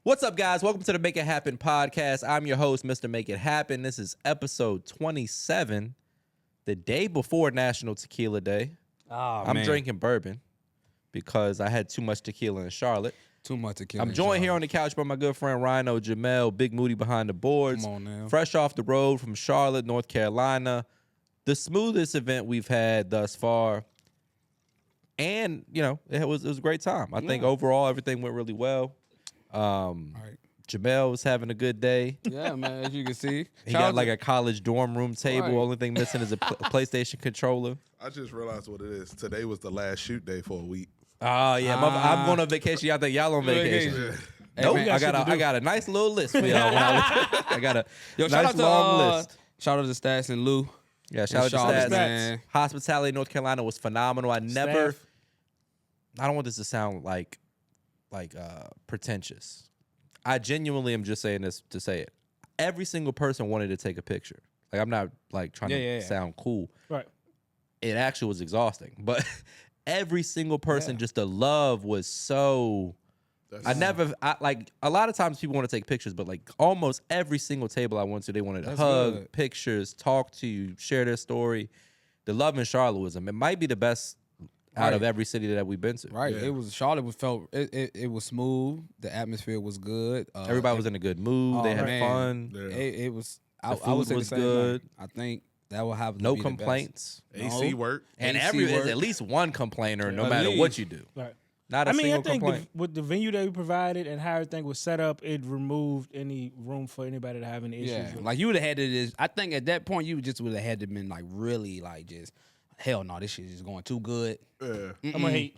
What's up, guys? Welcome to the Make It Happen podcast. I'm your host, Mr. Make It Happen. This is episode 27, the day before National Tequila Day. I'm drinking bourbon because I had too much tequila in Charlotte. Too much tequila. I'm joined here on the couch by my good friend Rhino Jamel, Big Moody behind the boards. Come on now. Fresh off the road from Charlotte, North Carolina. The smoothest event we've had thus far. And, you know, it was a great time. I think overall everything went really well. Jamel was having a good day. Yeah, man, as you can see. He got like a college dorm room table. Right. Only thing missing is a PlayStation controller. I just realized what it is. Today was the last shoot day for a week. Oh, yeah. I'm going on vacation. Y'all think y'all on vacation? Nope. Hey, I got a nice little list for y'all. I got a nice long list. Shout out to Stats and Lou. Yeah, shout out to Stats. Man. Hospitality in North Carolina was phenomenal. I don't want this to sound like pretentious. I genuinely am just saying this to say it. Every single person wanted to take a picture. Like, I'm not like trying to sound cool. Right. It actually was exhausting, but every single person, just the love was so. I like a lot of times people want to take pictures, but like almost every single table I went to, they wanted to hug, pictures, talk to you, share their story. The love in Charlotte was, it might be the best out of every city that we've been to. Right. Yeah. It was Charlotte it was smooth. The atmosphere was good. Everybody was in a good mood. They had fun. Yeah. It was the food was good. I think that will have no complaints. AC worked. And there's at least one complainer no matter what you do. Right. Not a single complaint. I think with the venue that we provided and how everything was set up, it removed any room for anybody to have any issues. Yeah, like you would have had to just. I think at that point you just would have had to been like really like just. Hell no, this shit is going too good. I'm gonna hate.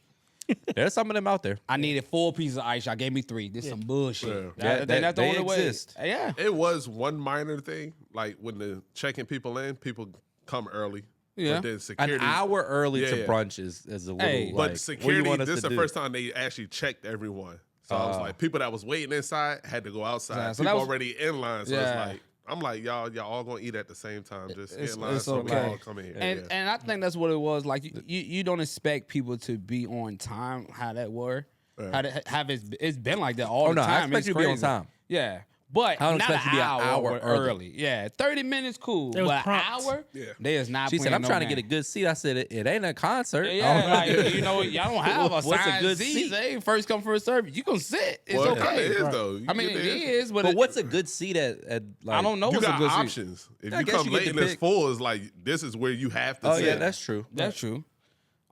There's some of them out there. I needed 4 pieces of ice. Y'all gave me 3. This some bullshit. Yeah. That's the only exist. way. Yeah. It was one minor thing. Like when the checking people in, people come early. Yeah. But then security, An hour early to brunch is a little. Hey, like, but security, this is the do? first time they actually checked everyone. So I was like, people that was waiting inside had to go outside. So people already in line. So it's like. I'm like, y'all all gonna eat at the same time. Just get in line so we all come in here. And I think that's what it was. Like you don't expect people to be on time. How that were, it's been like that all the time. I expect you to be on time. Yeah. But I don't not expect you to be an hour early. Yeah, 30 minutes cool. But an hour, they is not. She said, "I'm trying to get a good seat." I said, "It ain't a concert." Yeah, like, you know, y'all don't have a what's a good seat. seat? Hey, first come first serve. You can sit. It's well, okay. It is though. I mean, it is. But what's a good seat at like? I don't know. You what's got a good options. Seat. If you come late and it's full, it's like this is where you have to sit. Yeah, that's true. That's true.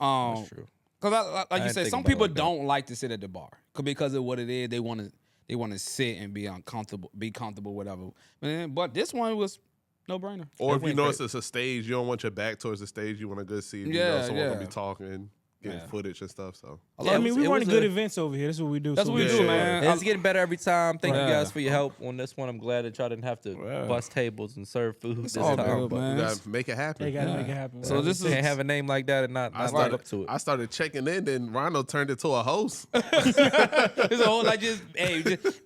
That's true. Because like you said, some people don't like to sit at the bar because of what it is. They want to sit and be uncomfortable, be comfortable, whatever. But this one was no brainer. Or if you notice it's a stage, you don't want your back towards the stage. You want a good seat. You know someone gonna be talking, getting footage and stuff. So I mean, we run good events over here. That's what we do. That's what we do, man. It's getting better every time. Thank you guys for your help on this one. I'm glad that y'all didn't have to bust tables and serve food this time. Good, but man. we gotta make it happen. They gotta make it happen. So this is can't have a name like that and not live up to it. I started checking in, then Rhino turned into a host. It's a whole like just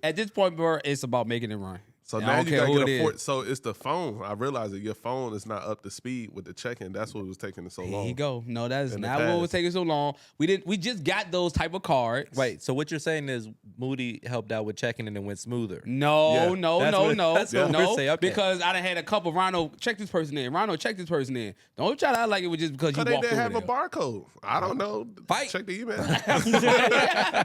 at this point, bro, it's about making it run. So now you gotta get a so it's the phone. I realized that your phone is not up to speed with the check-in. That's what was taking it so long. There you go. No, that is not what was taking so long. We just got those type of cards. Wait, so what you're saying is Moody helped out with checking and it went smoother? No. That's what we're saying. Okay. Because I done had a couple. Rhino, check this person in. Rhino, check this person in. Don't try to act like it was just because you walked over there. They didn't have a barcode. I don't know. Check the email.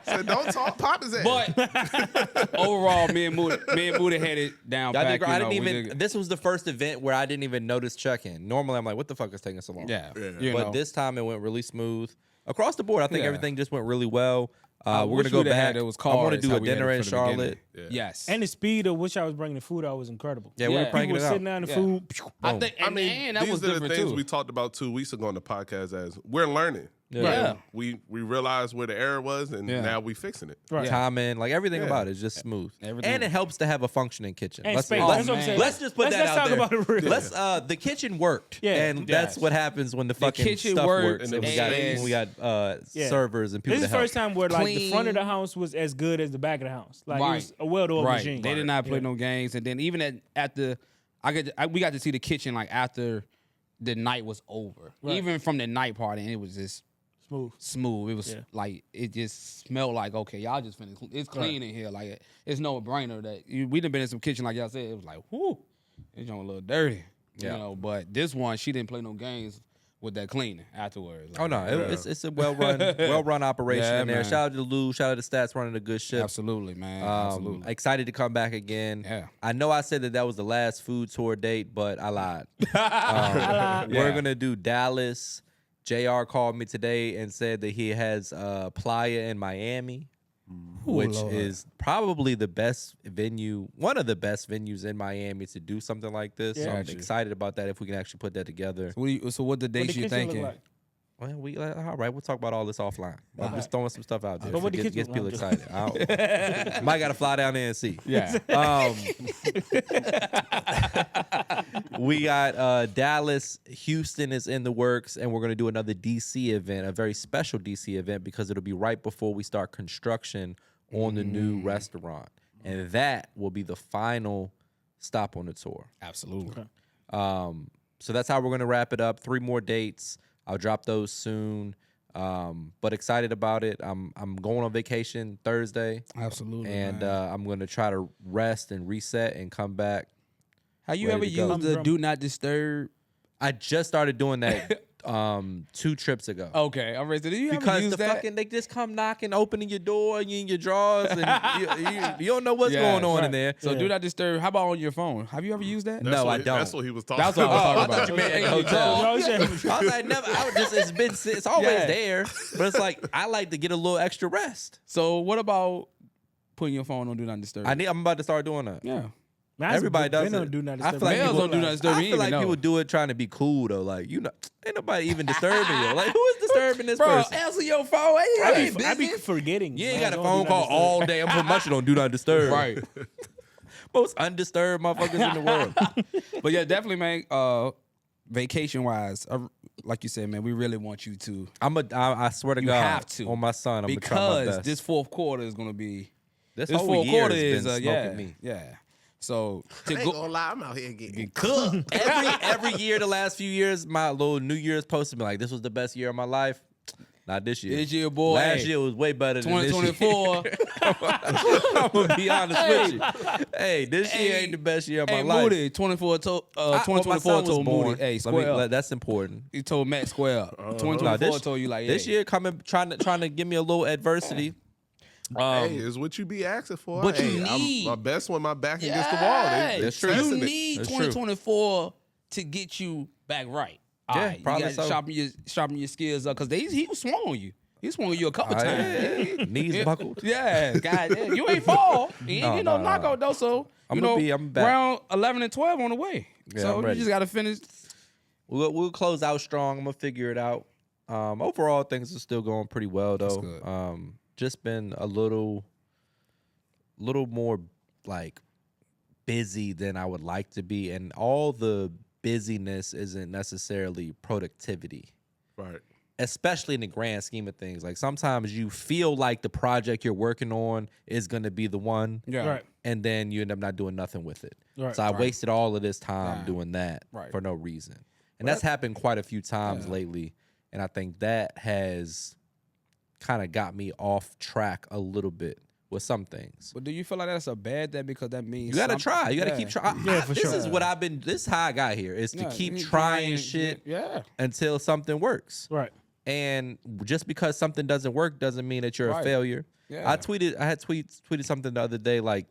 Said don't talk. Pop his ass. But overall, me and Moody had it down. This was the first event where I didn't even notice check-in. Normally, I'm like, what the fuck is taking so long? Yeah. But this time, it went really smooth. Across the board, I think everything just went really well. We're going to go back. I want to do a dinner in Charlotte. Yes. And the speed of which I was bringing the food out was incredible. Yeah, we were cranking it out. Sitting down the food. I think, and that was these are the things too. we talked about 2 weeks ago on the podcast as we're learning. Yeah. We realized where the error was, and now we fixing it. Right. Timing, like everything about it is just smooth. And it helps to have a functioning kitchen. And Let's space. That's what I'm saying. Let's just put that out there. Let's talk about it real. The kitchen worked. Yeah. And that's what happens when the fucking kitchen stuff worked, works. And we got servers and people This is to the help. first time where like the front of the house was as good as the back of the house. Like it was a well-oiled machine. They did not play no games. And then even we got to see the kitchen like after the night was over. Right. Even from the night party, and it was just smooth. It was like it just smelled like okay, y'all just finished. It's clean in here. Like it's no brainer that we done been in some kitchen like y'all said. It was like whoo, it's a little dirty. You know, but this one she didn't play no games with that cleaning afterwards. Like, oh no, it's a well run operation in there. Man. Shout out to Lou, shout out to Stats running a good ship. Absolutely, man. Absolutely. Excited to come back again. Yeah. I know I said that was the last food tour date, but I lied. We're gonna do Dallas. JR called me today and said that he has Playa in Miami, which is probably the best venue, one of the best venues in Miami to do something like this. So I'm excited about that if we can actually put that together. So what the dates you thinking? Like? Well, all right, we'll talk about all this offline. I'm just throwing some stuff out there. But what the Gets kitchen people excited. Might got to fly down there and see. Yeah. We got Dallas, Houston is in the works, and we're going to do another DC event, a very special DC event, because it'll be right before we start construction on the new restaurant. And that will be the final stop on the tour. Absolutely. Okay. So that's how we're going to wrap it up. 3 more dates. I'll drop those soon. But excited about it. I'm going on vacation Thursday. Absolutely. And I'm going to try to rest and reset and come back. Have you ever used the Do Not Disturb? I just started doing that 2 trips ago. Okay, I'm ready. Did you because use the that? fucking they just come knocking, opening your door, and you in your drawers, and you don't know what's going on in there. So Do Not Disturb. How about on your phone? Have you ever used that? No, I don't. That's what he was talking That's what I was about. talking about. You mean hotel? I was like, never. It's always there, but it's like I like to get a little extra rest. So what about putting your phone on Do Not Disturb? I'm about to start doing that. Yeah. Everybody does it. Do not I disturb. feel like Males people don't do not disturb. I feel like people do it trying to be cool though. Like ain't nobody even disturbing you. Like who is disturbing this person? Answer your phone. I be forgetting. You ain't got a phone call all day. I'm putting my shit on Do Not Disturb. Right. Most undisturbed motherfuckers in the world. But yeah, definitely, man. Vacation wise, like you said, man, we really want you to. I swear to You God, have to on my son. I'm gonna try my because best. this fourth quarter is gonna be. This This whole fourth year quarter has is been smoking me. Yeah. So I ain't gonna lie, I'm out here getting Cook. every year, the last few years, my little New Year's post to be like, "This was the best year of my life." Not this year. This year, boy. Last year was way better than this year. 2024. I'm gonna be honest with you. Hey, this year ain't the best year of my Hey, life. Moody, 2024 told Moody, hey, square up. That's important. He told Matt square up. 2024 told you like, this hey. year trying to give me a little adversity. Hey, it's what you be asking for. But hey, you need- I'm my best when my back against the wall. That's true. You That's need true. 2024 to get you back right. All Yeah, right, probably you got to so. sharpen your skills up because he was swung on you. He swung on you a couple times. Knees buckled. Yeah, God, you ain't fall. You ain't get no knockout though. So I'm back. round 11 and 12 on the way. Yeah, so I'm you ready. just got to finish. We'll close out strong. I'm gonna figure it out. Overall, things are still going pretty well though. That's good. Just been a little more like busy than I would like to be, and all the busyness isn't necessarily productivity. Right. Especially in the grand scheme of things. Like sometimes you feel like the project you're working on is going to be the one. Yeah. Right. And then you end up not doing nothing with it. Right. So I wasted all of this time Right. doing that Right. for no reason. And that's happened quite a few times lately. And I think that has kind of got me off track a little bit with some things. But do you feel like that's a bad thing because that means You gotta try. You gotta Yeah. keep trying. Yeah, for this sure. is what I've been. This is how I got here. Is to Yeah, keep you keep trying shit Yeah. until something works. Right. And just because something doesn't work doesn't mean that you're a Right. failure. Yeah. I had tweeted something the other day like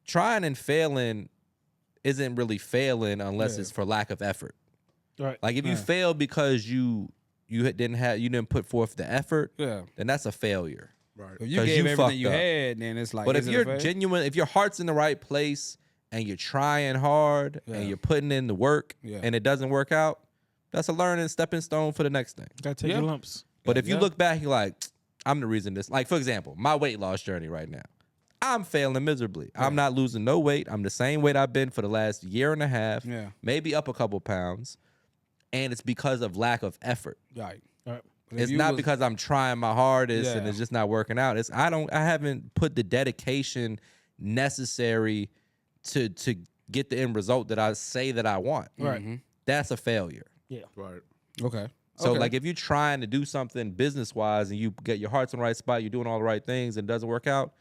trying and failing isn't really failing unless it's for lack of effort. Right. Like if you fail because you didn't put forth the effort, Yeah. then that's a failure. Right. If you 'Cause gave you everything fucked you up. had, then it's like. But is if it a you're fail? genuine, if your heart's in the right place and you're trying hard and you're putting in the work and it doesn't work out, that's a learning stepping stone for the next thing. Gotta take your lumps. But if you look back, you're like, I'm the reason this. Like, for example, my weight loss journey right now. I'm failing miserably. I'm not losing no weight. I'm the same weight I've been for the last year and a half, maybe up a couple pounds. And it's because of lack of effort. Right. Right. It's not because I'm trying my hardest and it's just not working out. I haven't put the dedication necessary to get the end result that I say that I want. Right. That's a failure. Yeah. Right. Okay. So like if you're trying to do something business wise and you get your heart's in the right spot, you're doing all the right things and it doesn't work out,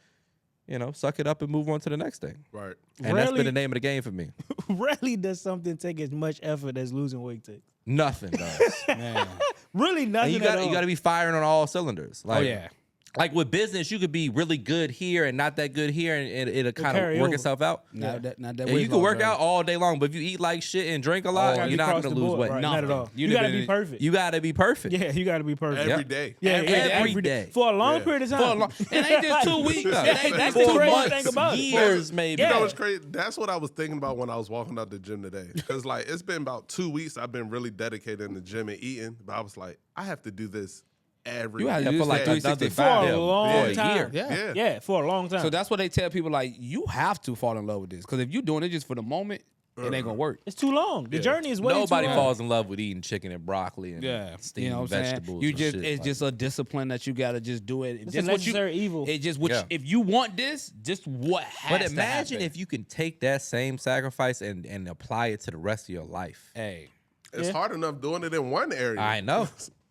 suck it up and move on to the next thing. Right. And that's been the name of the game for me. Rarely does something take as much effort as losing weight takes. Nothing does. Man. Really nothing. And you got to be firing on all cylinders. Like, yeah. Like with business, you could be really good here and not that good here, and it'll kind of work over. itself out. Not that And way you can work bro. out all day long, but if you eat like shit and drink a lot, you're not going to lose weight. Right, not at all. You got to be perfect. You got to be perfect. Yeah, you got to be perfect. Every day. Yeah, every day. For a long period of time. It ain't just 2 weeks. That's the the crazy months, thing about it. years, maybe. You know what's crazy? That's what I was thinking about when I was walking out the gym today. Because like it's been about 2 weeks I've been really dedicated in the gym and eating, but I was like, I have to do this every You have to day. do for like this another 365. For a long time. year. Yeah. Yeah, for a long time. So that's what they tell people, like, you have to fall in love with this. Because if you're doing it just for the moment, it ain't going to work. it's too long. The journey is way Nobody too long. falls in love with eating chicken and broccoli and steamed You know what I'm saying? vegetables. You and just shit. it's Like, just a discipline that you gotta just do it. It's just a necessary evil. It just Yeah. if you want this, just what has But to imagine happen. if you can take that same sacrifice and apply it to the rest of your life. Hey. It's hard enough doing it in one area. I know.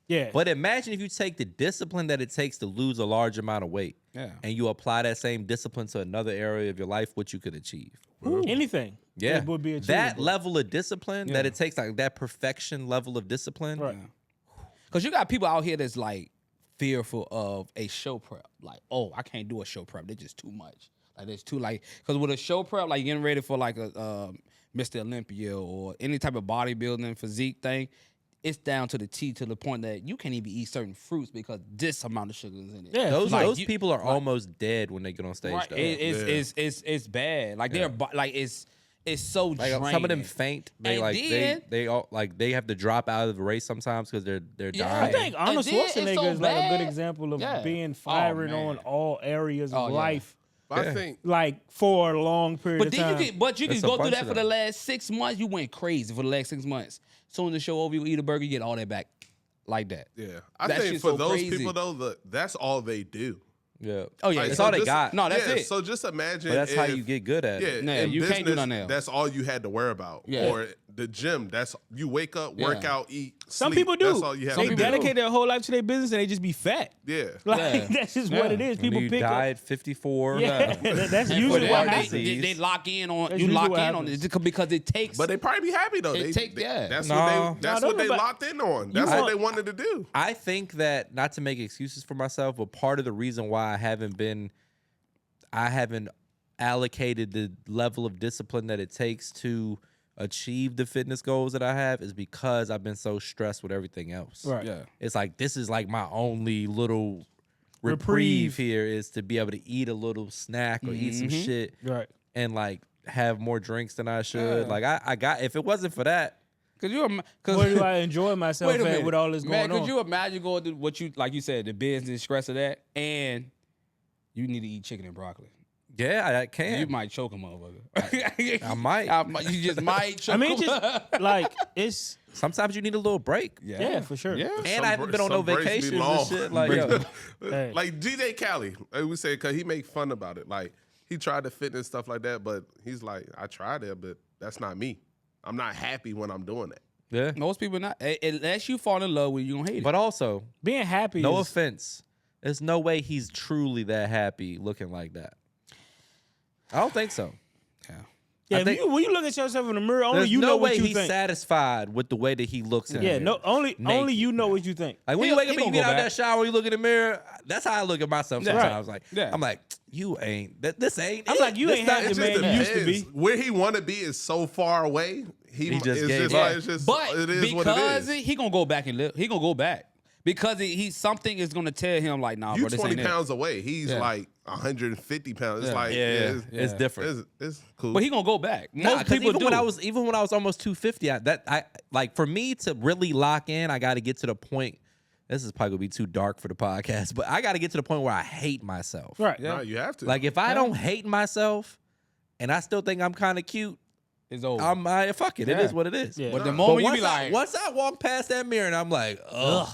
Yeah. But imagine if you take the discipline that it takes to lose a large amount of weight, Yeah. and you apply that same discipline to another area of your life, what you could achieve. Anything. Yeah, It would be that achievable. level of discipline that it takes, like that perfection level of discipline. Right. Because you got people out here that's like fearful of a show prep. Like, oh, I can't do a show prep. They're just too much. Like, there's too because with a show prep, like getting ready for like a Mr. Olympia or any type of bodybuilding physique thing, it's down to the T to the point that you can't even eat certain fruits because this amount of sugar is in it. Yeah. Those people are almost dead when they get on stage. Right. Though. It's bad. Like they're like it's so Like draining. some of them faint. They And like then- they all like they have to drop out of the race sometimes because they're Yeah. dying. I think Arnold And then it's Schwarzenegger so is like a good bad. example of Yeah. being Oh, firing man. on all areas of Oh, yeah. life, But I think like for a long period But of then time. you can It's a go through bunch that of for the them. last 6 months. You went crazy for the last 6 months. Soon as the show over, you eat a burger, you get all that back like that. yeah. I That think shit's for so those crazy. people though, that's all they do. Yeah. Oh yeah, Like, That's so all they just- got. No, that's yeah, it. So just imagine But that's how if- you get good at it. Yeah, Yeah, in you can't do business, nothing else. that's all you had to worry about. Yeah. Or the gym, that's you wake up, work Yeah. out, eat. Some sleep. people do. That's all you have They to do. dedicate their whole life to their business and they just be fat. Yeah. Like Yeah. that's just Yeah. what it is. And People you pick died up. 54. Yeah, that's And usually for what them, happens. they lock in on That's you. usually Lock what in on happens. it because it takes. But they probably be happy though. It take- yeah. That's No. what No, they but- locked in on. That's want- what they wanted to do. I think that, not to make excuses for myself, but part of the reason why I haven't allocated the level of discipline that it takes to achieve the fitness goals that I have is because I've been so stressed with everything else. Right. yeah. It's like this is like my only little Reprieve. reprieve here is to be able to eat a little snack or eat some shit Right. and like have more drinks than I should. Yeah. Like I got, if it wasn't for that, Cause you, Where do I enjoy myself wait a at minute. with all this Man, going could on? you imagine going through what you like? You said the business stress of that, and you need to eat chicken and broccoli. yeah, I can. You might choke a motherfucker. I might. You just might choke. I mean, just like it's Sometimes you need a little break. yeah, for sure. Yeah. And I haven't been on no Some breaks be vacations and long. shit. Like, yo, Hey. Like DJ Khaled, like we say, cause he make fun about it. Like he tried the fitness stuff like that, but he's like, I tried it, but that's not me. I'm not happy when I'm doing that. yeah. Most people not unless you fall in love with it, you gonna hate it. But also, Being happy no is offense, there's no way he's truly that happy looking like that. I don't think so. yeah. I If think- when you look at yourself in the mirror, only There's you no know way what you he's think. satisfied with the way that he looks in Yeah, there. no, only Naked. you know what you think. Like when He- you wake up he and you gonna get go out back. that shower, you look in the mirror. That's how I look at myself Yeah. sometimes. Right. Like Yeah. I'm like, you ain't. This ain't. I'm it. like, you This ain't not- half the It just man you depends. used to be. Where he want to be is so far away. He just it's gave just up. like, it's just, But it is what it because is. he gonna go back and live, he gonna go back because he something is gonna tell him like, nah, You bro, this 20 ain't it. pounds away. He's Yeah. like 150 pounds. It's Yeah. like Yeah, it's, it's different. it's cool. But he gonna go back. Nah, Most 'cause people even do. when I was almost 250, I like for me to really lock in, I got to get to the point. This is probably gonna be too dark for the podcast, but I got to get to the point where I hate myself. Right. Nah, you have to. Like if I don't hate myself, and I still think I'm kind of cute, it's over. fuck it. It Yeah. is what it is. Yeah. but the But moment you once be like, once I walk past that mirror and I'm like, ugh,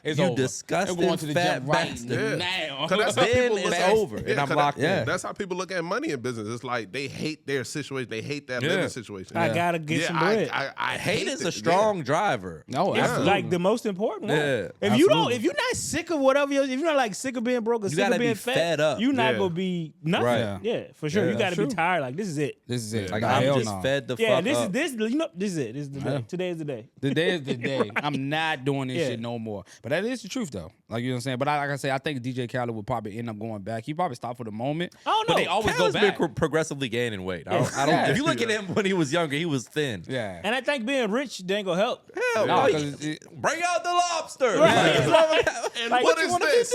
It's You over. disgusting I'm going to the fat gym right bastard. now. 'Cause that's how Then people it's look at over, and I'm 'cause locked in. That's how people look at money in business. It's like they hate their situation. They hate that living situation. I gotta get some bread. I Hate is it. a strong driver. No, It's absolutely. like the most important one. Yeah, if you don't, if you're not sick of whatever, if you're not like sick of being broke or You sick gotta of being be fed up. you're not Yeah. gonna be nothing. Right. Yeah, for sure. Yeah, you gotta that's be true. tired. Like this is it. This is it. Like Nah, I'm hell just no. fed the Yeah, fuck this up. is this. You know, this is it. This is the day. Yeah. Today is the day. The day is the day. I'm not doing this Yeah. shit no more. But that is the truth, though. Like, you know what I'm saying? But like I say, I think DJ Khaled would probably end up going back. He probably stopped for the moment. I don't But know. they always Khaled's go been back. progressively gaining weight. I don't. Yeah. If you look at him when he was younger, he was thin. Yeah. And I think being rich ain't gonna help. Hell, No, like, 'cause bring out the lobster. Right. Like, Like, what is this?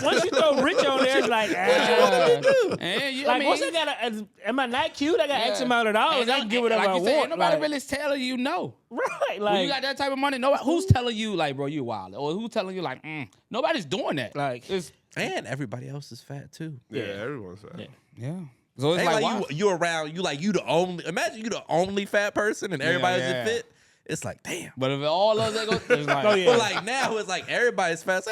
Once you throw rich on there, it's like, And you, like I once mean, I got am I not cute? I got X yeah. amount of dollars. And I can get whatever like I you said, want. ain't nobody Like, really telling you no. right. When you Like, got that type of money, nobody, who's telling you, like, bro, you wild? Or who's telling you, like, nobody's doing that. Like- it's, and everybody else is fat too. Yeah, everyone's fat. yeah. So it's Ain't like, like why? you around. You the only. Imagine you the only fat person and everybody else yeah. is fit. It's like damn. But if all of that goes, it's like, Oh, yeah. But like now it's like everybody's fat.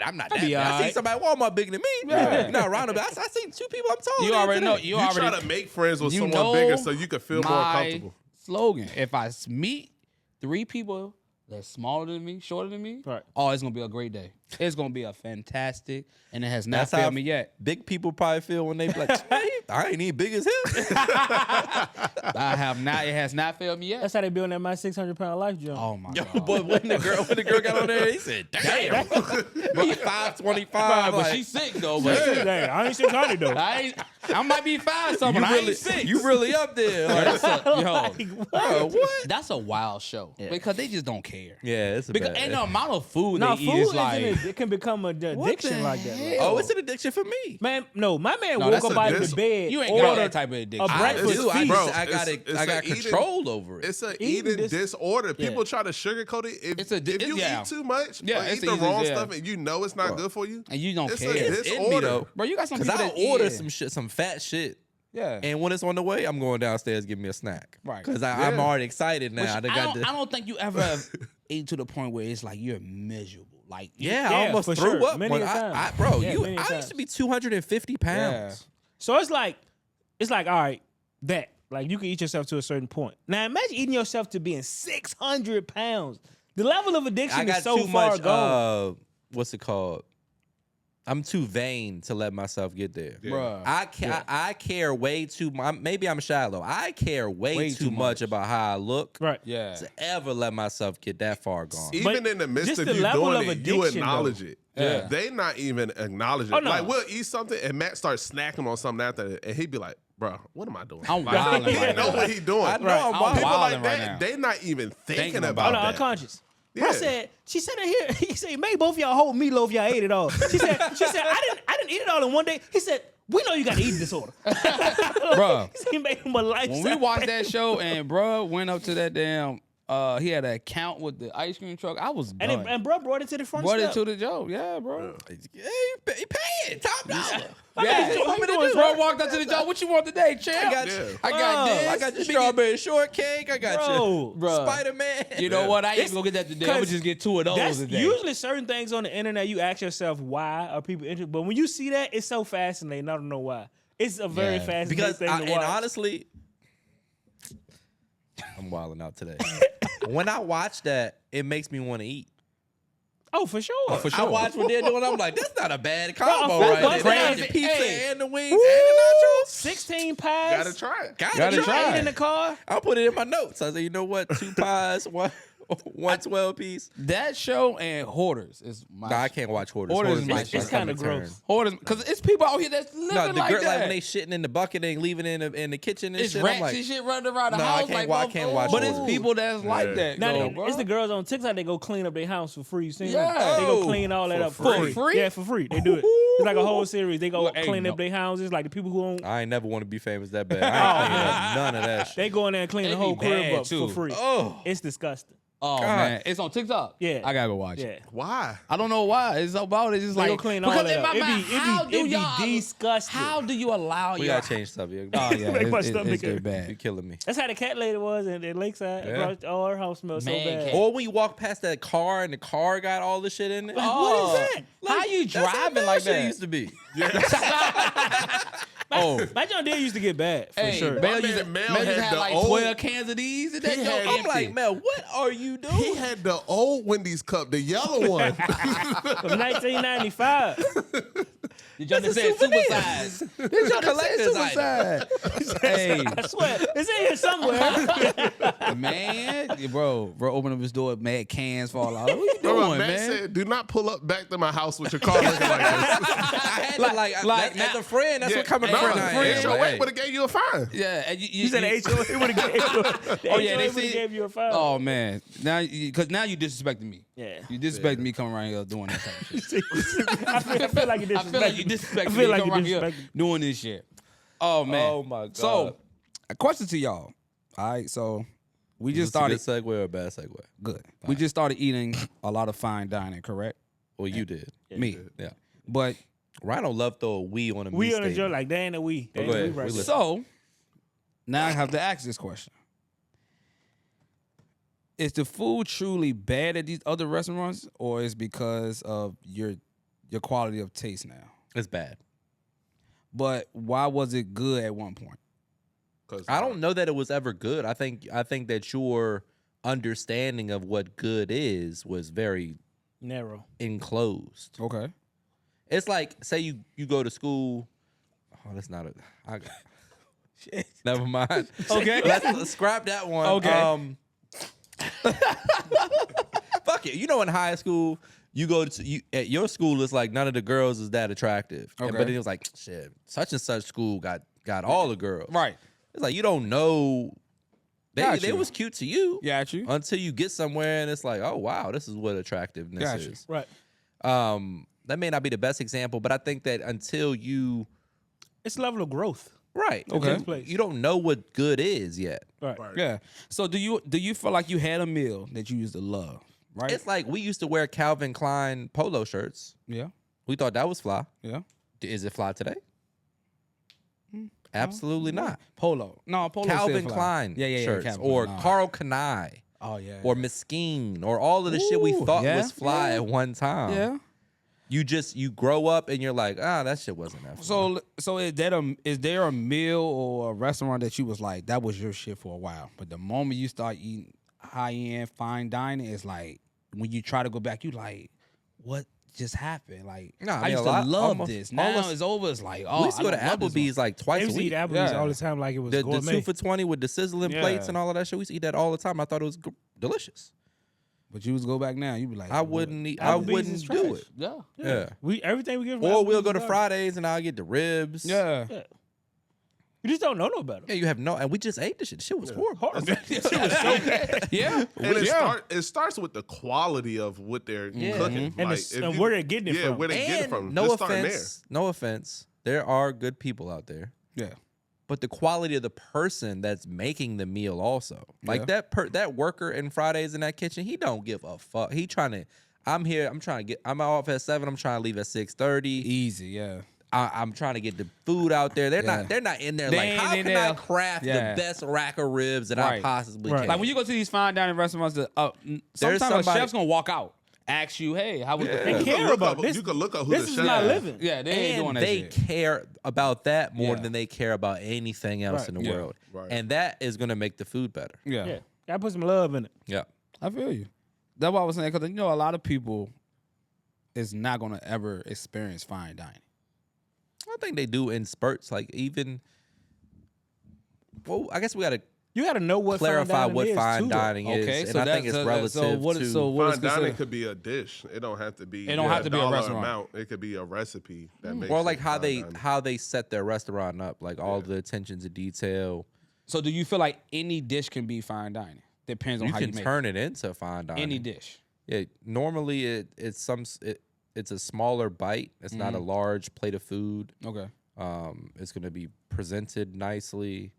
I'm not that. be fat. I see alright. somebody at Walmart bigger than me. Yeah. You're not around about. I seen two people I'm taller. you than already know. today. You You already try to make friends with you someone know bigger so you can feel more my comfortable. slogan. If I meet 3 people that's smaller than me, shorter than me, Right. oh, it's gonna be a great day. It's gonna be a fantastic, and it has not That's how failed me yet. big people probably feel when they be like, "Hey, I ain't even big as him." I have not. It has not failed me yet. that's how they building that my 600-pound life jump. Oh my Yo, god. but when the girl got on there, he said, "Damn, he's 5'25". But like, she's sick though. But Dang, I ain't 600 though. I might be 5 something. you I really, ain't 6. you really up there. Like, Yo, what? that's a wild show because they just don't care. Yeah, it's a Because bad. and the amount of food No, they food eat is isn't like. it can become an addiction like that. Like, Oh, it's an addiction for me. man, no, my man No, woke that's up a out of dis- the bed. You ain't got ordered that type of addiction. a breakfast do. feast. Bro, I got it's I got a eating- control over it. It's an Eating eating disorder. People Yeah. try to sugarcoat it. If, It's a di- if you yeah. eat too much Yeah, or eat it's the easy, wrong yeah. stuff and you know it's not good for you, And you don't it's care. a It's in me disorder. though. Bro, you got some Cause people I that order yeah. some fat shit, Yeah. and when it's on the way, I'm going downstairs give me a snack. Right. Cause I'm Yeah. already excited now. Which I I, done got don't, the, I don't think you ever ate to the point where it's like you're miserable. Like yeah, Yeah, I almost for threw sure. up. Many When a time. bro, Yeah, many a I time. used to be 250 pounds. So it's like all right, that like you can eat yourself to a certain point. Now imagine eating yourself to being 600 pounds. The level of addiction I got is so too far much. gone. What's it called? I'm too vain to let myself get there. Bruh. I care way too much. Maybe I'm shallow. I care way too much about how I look. Right. Yeah. To ever let myself get that far gone. Even But in the midst just of the you level doing of it, you addiction, acknowledge though. it. Yeah. They not even acknowledging Oh, it. no. Like we'll eat something and Matt starts snacking on something after it, and he'd be like, "Bro, what am I doing?" I'm like, wilding He right know now. what he doing. I know Right. I'm I'm wild. People wilding like right that, now. they not even thinking Thinking about Oh no, that. unconscious. Yeah. I said, she said it here. He said, maybe both of y'all whole meatloaf, y'all ate it all. She said, I didn't eat it all in one day. He said, we know you got an eating disorder. Bruh. He made him a lifestyle. When we watched that show and bruh went up to that damn he had an account with the ice cream truck, I was done. and bro brought it to the front Brought step. it to the joke. Yeah, bro. Yeah, he paying top dollar. Yeah. How you doing, Bro sir? walked up to the joke. What you want today, champ? I got Yeah. you. I got this. I got your strawberry shortcake. I got your Bruh. Spider-Man. You know what? I ain't even gonna get that today. I'm gonna 'cause just get 2 of those That's today. usually certain things on the internet. You ask yourself why are people interested, but when you see that, it's so fascinating. I don't know why. It's a very Yeah. fascinating Because thing to and watch. honestly, I'm wilding out today. When I watch that, it makes me want to eat. Oh, for sure. for I sure. watch what they're doing. I'm like, that's not a bad combo Bro, right there. They got crazy. the pizza Hey. and the wings and the nachos. 16 pies. Gotta try it. Gotta try. Eight in the car. I'll put it in my notes. I say, you know what? 2 pies, one 12 piece. That show and Hoarders is my Nah, I can't watch Hoarders. Hoarders is my makes shit. my It's kinda stomach turn. gross. Hoarders because it's people out here that's living No, the like girl, that. like when they shitting in the bucket and leaving it in the kitchen and it's shit. rats I'm like, and shit running around the No, I house. can't like, wa- I can't watch but it's Hoarders. people that's like that. Now, though, bro. it's the girls on TikTok. They go clean up their house for free. You seen Yeah. them? They go Oh, clean all that for up for free. free. Yeah, for free. They do it. It's like a whole series. They go Well, hey, clean no. up their houses. Like the people who own, I ain't never want to be famous that bad. I ain't cleaning up none of that shit. they go in there and clean They the whole be crib bad, up too. for free. Oh, It's disgusting. Oh God. man, it's on TikTok. Yeah. I gotta go watch Yeah. it. Why? I don't know why. It's about it. It's They like gonna clean all because that in my up. mind, how do It'd be y'all disgusting. How do you allow We your? gotta change subject. Oh yeah, Make my it's stomach get hurt. You're bad. killing me. That's how the cat lady was in Lakeside. Yeah. Bro, all her house smelled so Man, bad. cat. Or when you walk past that car and the car got all the shit in it. Oh, what is that? How you That's how driving like shit that? used to be. Oh, My John Deere used to get bad for hey, sure. Mel My used to, man Mel Mel used to had have the like old- 12 cans of these. And that He joke had- I'm empty. like, Mel, what are you doing? He had the old Wendy's cup, the yellow one. From 1995. Did y'all That's a say souvenir. supersize? Did y'all say collector's supersize? Hey, I swear, it's in here somewhere. man, bro, opened up his door, mad cans fall out. What you Bro, doing, Matt man? said, "Do not pull up back to my house with your car looking like this." I had to like, as a friend, that's Yeah, what coming no, friend the I friend am. show Like, weight hey. would have gave you a fine. Yeah, and You said the HOA would have gave you. The Oh, yeah, HOA they would have see- gave you a fine. Oh man, because now you disrespecting me. Yeah. You disrespecting me coming around here doing that type of shit. I feel like you I feel like you disrespecting I me feel like coming you around here disrespecting. doing this shit. Oh man. Oh my god. So, a question to y'all. All right, so we Is just this a started good segue or a bad segue? good. We just started eating a lot of fine dining, correct? Well, you did. Me. Yeah. But Rhino love throw a we on a me We on the statement. joke like they ain't a we. They Go ain't a ahead. we We right listen. there. so now I have to ask this question. Is the food truly bad at these other restaurants, or is because of your quality of taste now? It's bad. But why was it good at one point? I don't know that it was ever good. I think that your understanding of what good is was very Narrow. enclosed. Okay. It's like, say you go to school. Oh, that's not a. Shit. Never mind. Okay. Let's scrap that one. Okay. Fuck it. You know, in high school, you go to at your school. It's like none of the girls is that attractive. Okay. But it was like shit. Such and such school got all the girls. Right. It's like you don't know. Got They you. was cute to you. Yeah, at you. Until you get somewhere and it's like, oh wow, this is what attractiveness Got you. is. Right. That may not be the best example, but I think that until you It's level of growth. right, Okay. Takes place. you don't know what good is yet. Right. Yeah. So do you feel like you had a meal that you used to love? Right. It's like we used to wear Calvin Klein polo shirts. Yeah. We thought that was fly. Yeah. Is it fly today? Absolutely not. Polo. No, polo. Calvin still fly. Klein Yeah. shirts Calvin or Klein. Carl Kanai Oh yeah. or Mesquite or all of the shit we Ooh, thought yeah, was fly yeah. at one time. Yeah. You grow up and you're like, that shit wasn't that fly. So is there a meal or a restaurant that you was like that was your shit for a while, but the moment you start eating high end fine dining, it's like when you try to go back, you like, what just happened? Like, Nah, I I mean, used a to lot- love almost- this. Now almost- it's over. It's like, oh, we used to go to I don't love this Applebee's like They twice a used to eat week. Applebee's Yeah. all the time like it was The gourmet. 2 for $20 with the sizzling Yeah. plates and all of that shit. We used to eat that all the time. I thought it was delicious. But you was go back now, you be like, I wouldn't eat. I Applebee's is wouldn't do trash. it. Yeah. Yeah. Everything we get from Or Applebee's we'll go to is garbage. Fridays and I'll get the ribs. Yeah. Yeah. You just don't know no better. Yeah, you have no. And we just ate the shit. The shit was horrible. Yeah. And it starts with the quality of what they're cooking. And Like, the- if and you- where they're getting it yeah, from. where they get it And from. no Just starting offense. No offense. There are good people out there. Yeah. But the quality of the person that's making the meal also. Like Yeah. that worker in Fridays in that kitchen, he don't give a fuck. He trying to. I'm here. I'm off at 7. I'm trying to leave at 6:30. Easy, yeah. I'm trying to get the food out there. They're not in there They like, ain't how in can I there. craft Yeah. the best rack of ribs that I Right. possibly Right. can? Like when you go to these fine dining restaurants, sometimes a somebody- chef's gonna walk out, ask you, "Hey, how was the They food?" care about this. You can look up who This the is chef not is. living. Yeah, they ain't doing and that they shit. care about that more Yeah. than they care about anything else Right. in the Yeah. world. Right. And that is going to make the food better. Yeah. Yeah. Gotta put some love in it. Yeah. I feel you. That's what I was saying, because you know a lot of people is not gonna ever experience fine dining. I think they do in spurts. Like even, well, I guess we got to You gotta know what clarify what fine too, though. dining is. Okay, and so I think it's relative so what to. is Fine considered? dining could be a dish. It don't have to be. It don't have to be a dollar restaurant. amount. It could be a recipe that makes. or it like how fine dining. they set their restaurant up, like all the attention to detail. So do you feel like any dish can be fine dining? Depends on You how can you make turn it into fine it. dining. Any dish. Yeah, normally it's a smaller bite. It's not a large plate of food. Okay. It's gonna be presented nicely.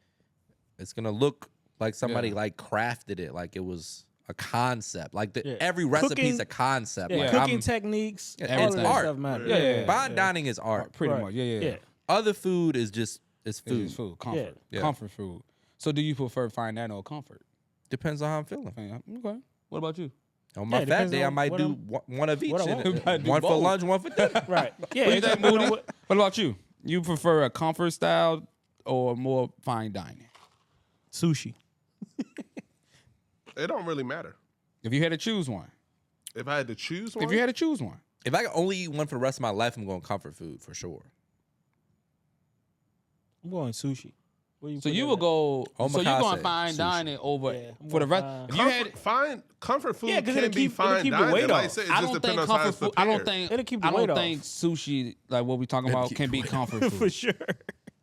It's gonna look like somebody like crafted it, like it was a concept. Like Yeah. every recipe is Cooking- a concept. Yeah, Like cooking I'm, techniques, Yeah, all it's of that art. stuff matters. Yeah. fine dining is art. Pretty Right. much. Yeah. Other food is just it's It food. is food. Comfort. Yeah. Comfort food. So do you prefer fine dining or comfort? Depends on how I'm feeling. Okay. What about you? On my Yeah, fat depends day, I on might what do I'm- one of each. what I and want. You might do one for both. lunch, one for dinner. Right. Yeah. What you it think, depends on Moody? what- What about you? You prefer a comfort style or more fine dining? Sushi. It don't really matter. If you had to choose one. If I had to choose one, If you had to choose one. If I could only eat one for the rest of my life, I'm going comfort food for sure. I'm going sushi. Where So put you that will at? go. So you Omakase, going fine sushi. dining over Yeah, I'm for the going rest. fine. If you had, comfort food Yeah, 'cause can it'll be keep- it'll fine keep the dining. weight Like I off. said, it I just don't depends think on how comfort it's food. I don't prepared. think. It'll keep the I don't weight off. think sushi, like what we talking about, keep can be the weight comfort for food. sure.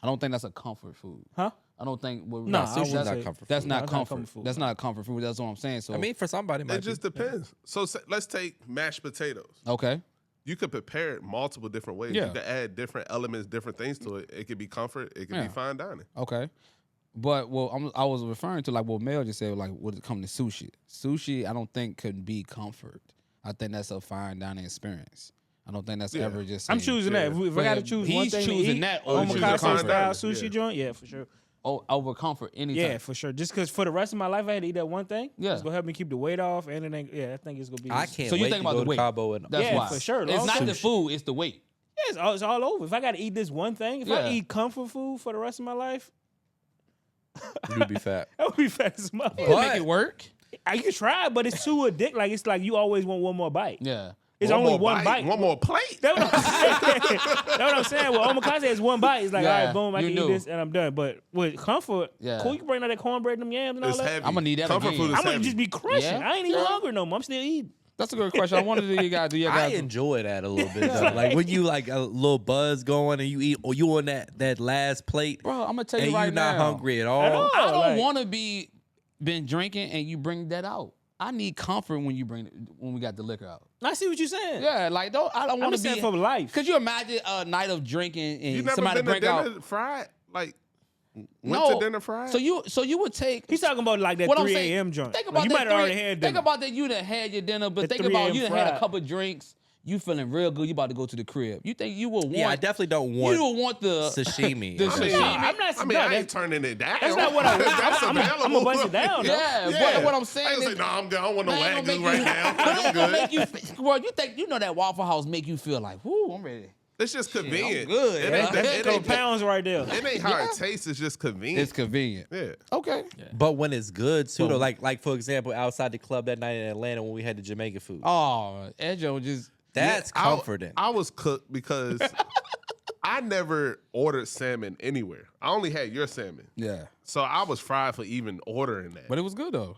I don't think that's a comfort food. Huh? I don't think. Well, Nah, Sushi's I wouldn't not say- comfort That's food. not No, it's not comfort. comfort food. That's not comfort food. That's what I'm saying. So I mean, for somebody, it might It just depends. So let's take mashed potatoes. okay. You could prepare it multiple different ways. Yeah. You could add different elements, different things to it. It could be comfort. It could Yeah. be fine dining. Okay. But I was referring to like what Mel just said, like when it comes to sushi. Sushi, I don't think could be comfort. I think that's a fine dining experience. I don't think that's Yeah. ever just. I'm saying, choosing that. If I got to But choose he's one thing to choosing eat, that over choosing omakase fine style dining, sushi yeah. joint, yeah, for sure. over comfort anytime. Yeah, for sure. Just because for the rest of my life I had to eat that one thing, Yeah. it's gonna help me keep the weight off, and it ain't. Yeah, I think it's gonna be. I can't So you wait think to about go the to weight. Cabo and That's Yeah, why. for sure. It's Long not the sushi. food; it's the weight. Yeah, it's all over. If I got to eat this one thing, if Yeah. I eat comfort food for the rest of my life, you'd be fat. that would be fat as motherfucker. Make But- it work. You can try, but it's too addictive. Like it's like you always want one more bite. Yeah. It's One only more one bite. One more plate. That's what I'm saying. That's what I'm saying. Well, omakase is one bite. It's like, Yeah, all right, boom, I you can knew. eat this and I'm done. But with comfort, Yeah. cool, you can bring out that cornbread and them yams and all It's that. heavy. I'ma need that Comfort again. food is I'm gonna heavy. just be crushing. Yeah. I ain't even Yeah. hungry no more. I'm still eating. That's a good question. I wonder do you guys I enjoy that a little bit. Though. Like when you like a little buzz going and you eat, or you on that last plate, Bro, I'm gonna tell and you right you're not now. hungry at all. At all. I don't Like- want to be been drinking and you bring that out. I need comfort when we got the liquor out. I see what you're saying. Yeah, like I don't I'm want to just be saying for life. Could you imagine a night of drinking and You never somebody been to bring dinner out? fried? Like went No. to dinner fried? So you would take. He's talking about like that what I'm 3 saying, a.m. joint. Think Like, about you that might have already 3 had Think dinner. about that. You done had your dinner, but The think 3 about a.m. you done had a fried. couple of drinks. You feeling real good. You about to go to the crib. You think you will want? Yeah, I definitely don't want You will want the sashimi. the I mean, sashimi. I'm not. I mean, no, I ain't that's, turning it down. that's not what I want. That's I'm available. gonna bust it down. though. Yeah, Yeah. but what I'm I saying ain't is, say, no, I'm good. I don't want no man, wagyu make right you- now. But it's I'm gonna good. make you. Bro, you think you know that Waffle House make you feel like, whoo, I'm ready. It's just convenient. good. It ain't, Yeah. it Couple ain't, pounds right there. it ain't how it tastes. It's just convenient. It's convenient. Yeah. Okay. But when it's good too, though, like for example, outside the club that night in Atlanta when we had the Jamaican food, Oh, Edjo just. that's I- comforting. I was cooked because I never ordered salmon anywhere. I only had your salmon. Yeah. So I was fried for even ordering that. But it was good though.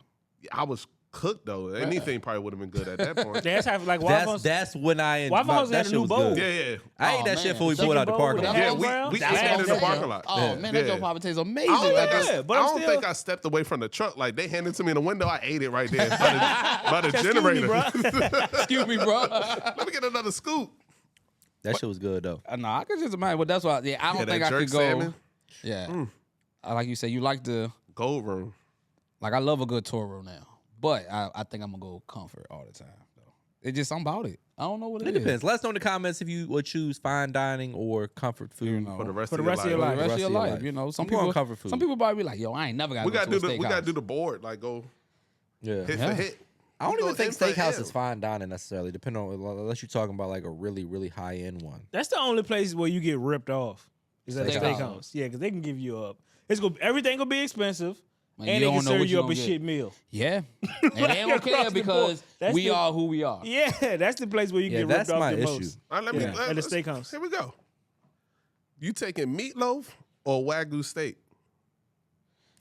I was cooked though. Anything probably would have been good at that point. That's how like Waffle that's when I Waffle House that had a shit new was bowl. good. Yeah. I ate Oh, that shit man. before we Chicken pulled out the bowl parking with lot. the Yeah, ham brown? we That's ate it in the awesome. parking lot. Oh Yeah. man, that Yeah. Joe Papa tastes I amazing. don't, think That I, just- Yeah, but I I'm don't still- think I stepped away from the truck. Like they handed it to me in the window. I ate it right there by the Excuse me, generator. bro. Excuse me, bro. Let me get another scoop. That shit was good though. No, I could just imagine, but that's why. Yeah, I don't Yeah, think that I jerk could go. salmon. Yeah, like you said, you like the Gold room. like. I love a good Toro now, but I think I'm gonna go comfort all the time. Though it just I'm about it. I don't know what It it is. depends. Let us know in the comments if you would choose fine dining or comfort food. You know, For the rest For of the rest of your for life. the rest of your life. life. You know, some I'm going people comfort food. Some people probably be like, "Yo, I ain't never got We to gotta go do to a the steakhouse." board. Like go Yeah. hit Yeah. for hit. I don't Go even think in for steakhouse M. is fine dining necessarily, depending on unless you're talking about like a really, really high end one. That's the only place where you get ripped off. Is at a Steakhouse. steakhouse. Yeah, because they can give you up. Everything gonna be expensive, Man, and you they don't can know serve what you you up a gonna get. shit meal. Yeah, and they don't Across care the because board. That's we the- are who we are. Yeah, that's the place where you Yeah, get that's ripped off my the issue. most. All right, Yeah, at the steakhouse. Here we go. You taking meatloaf or Wagyu steak?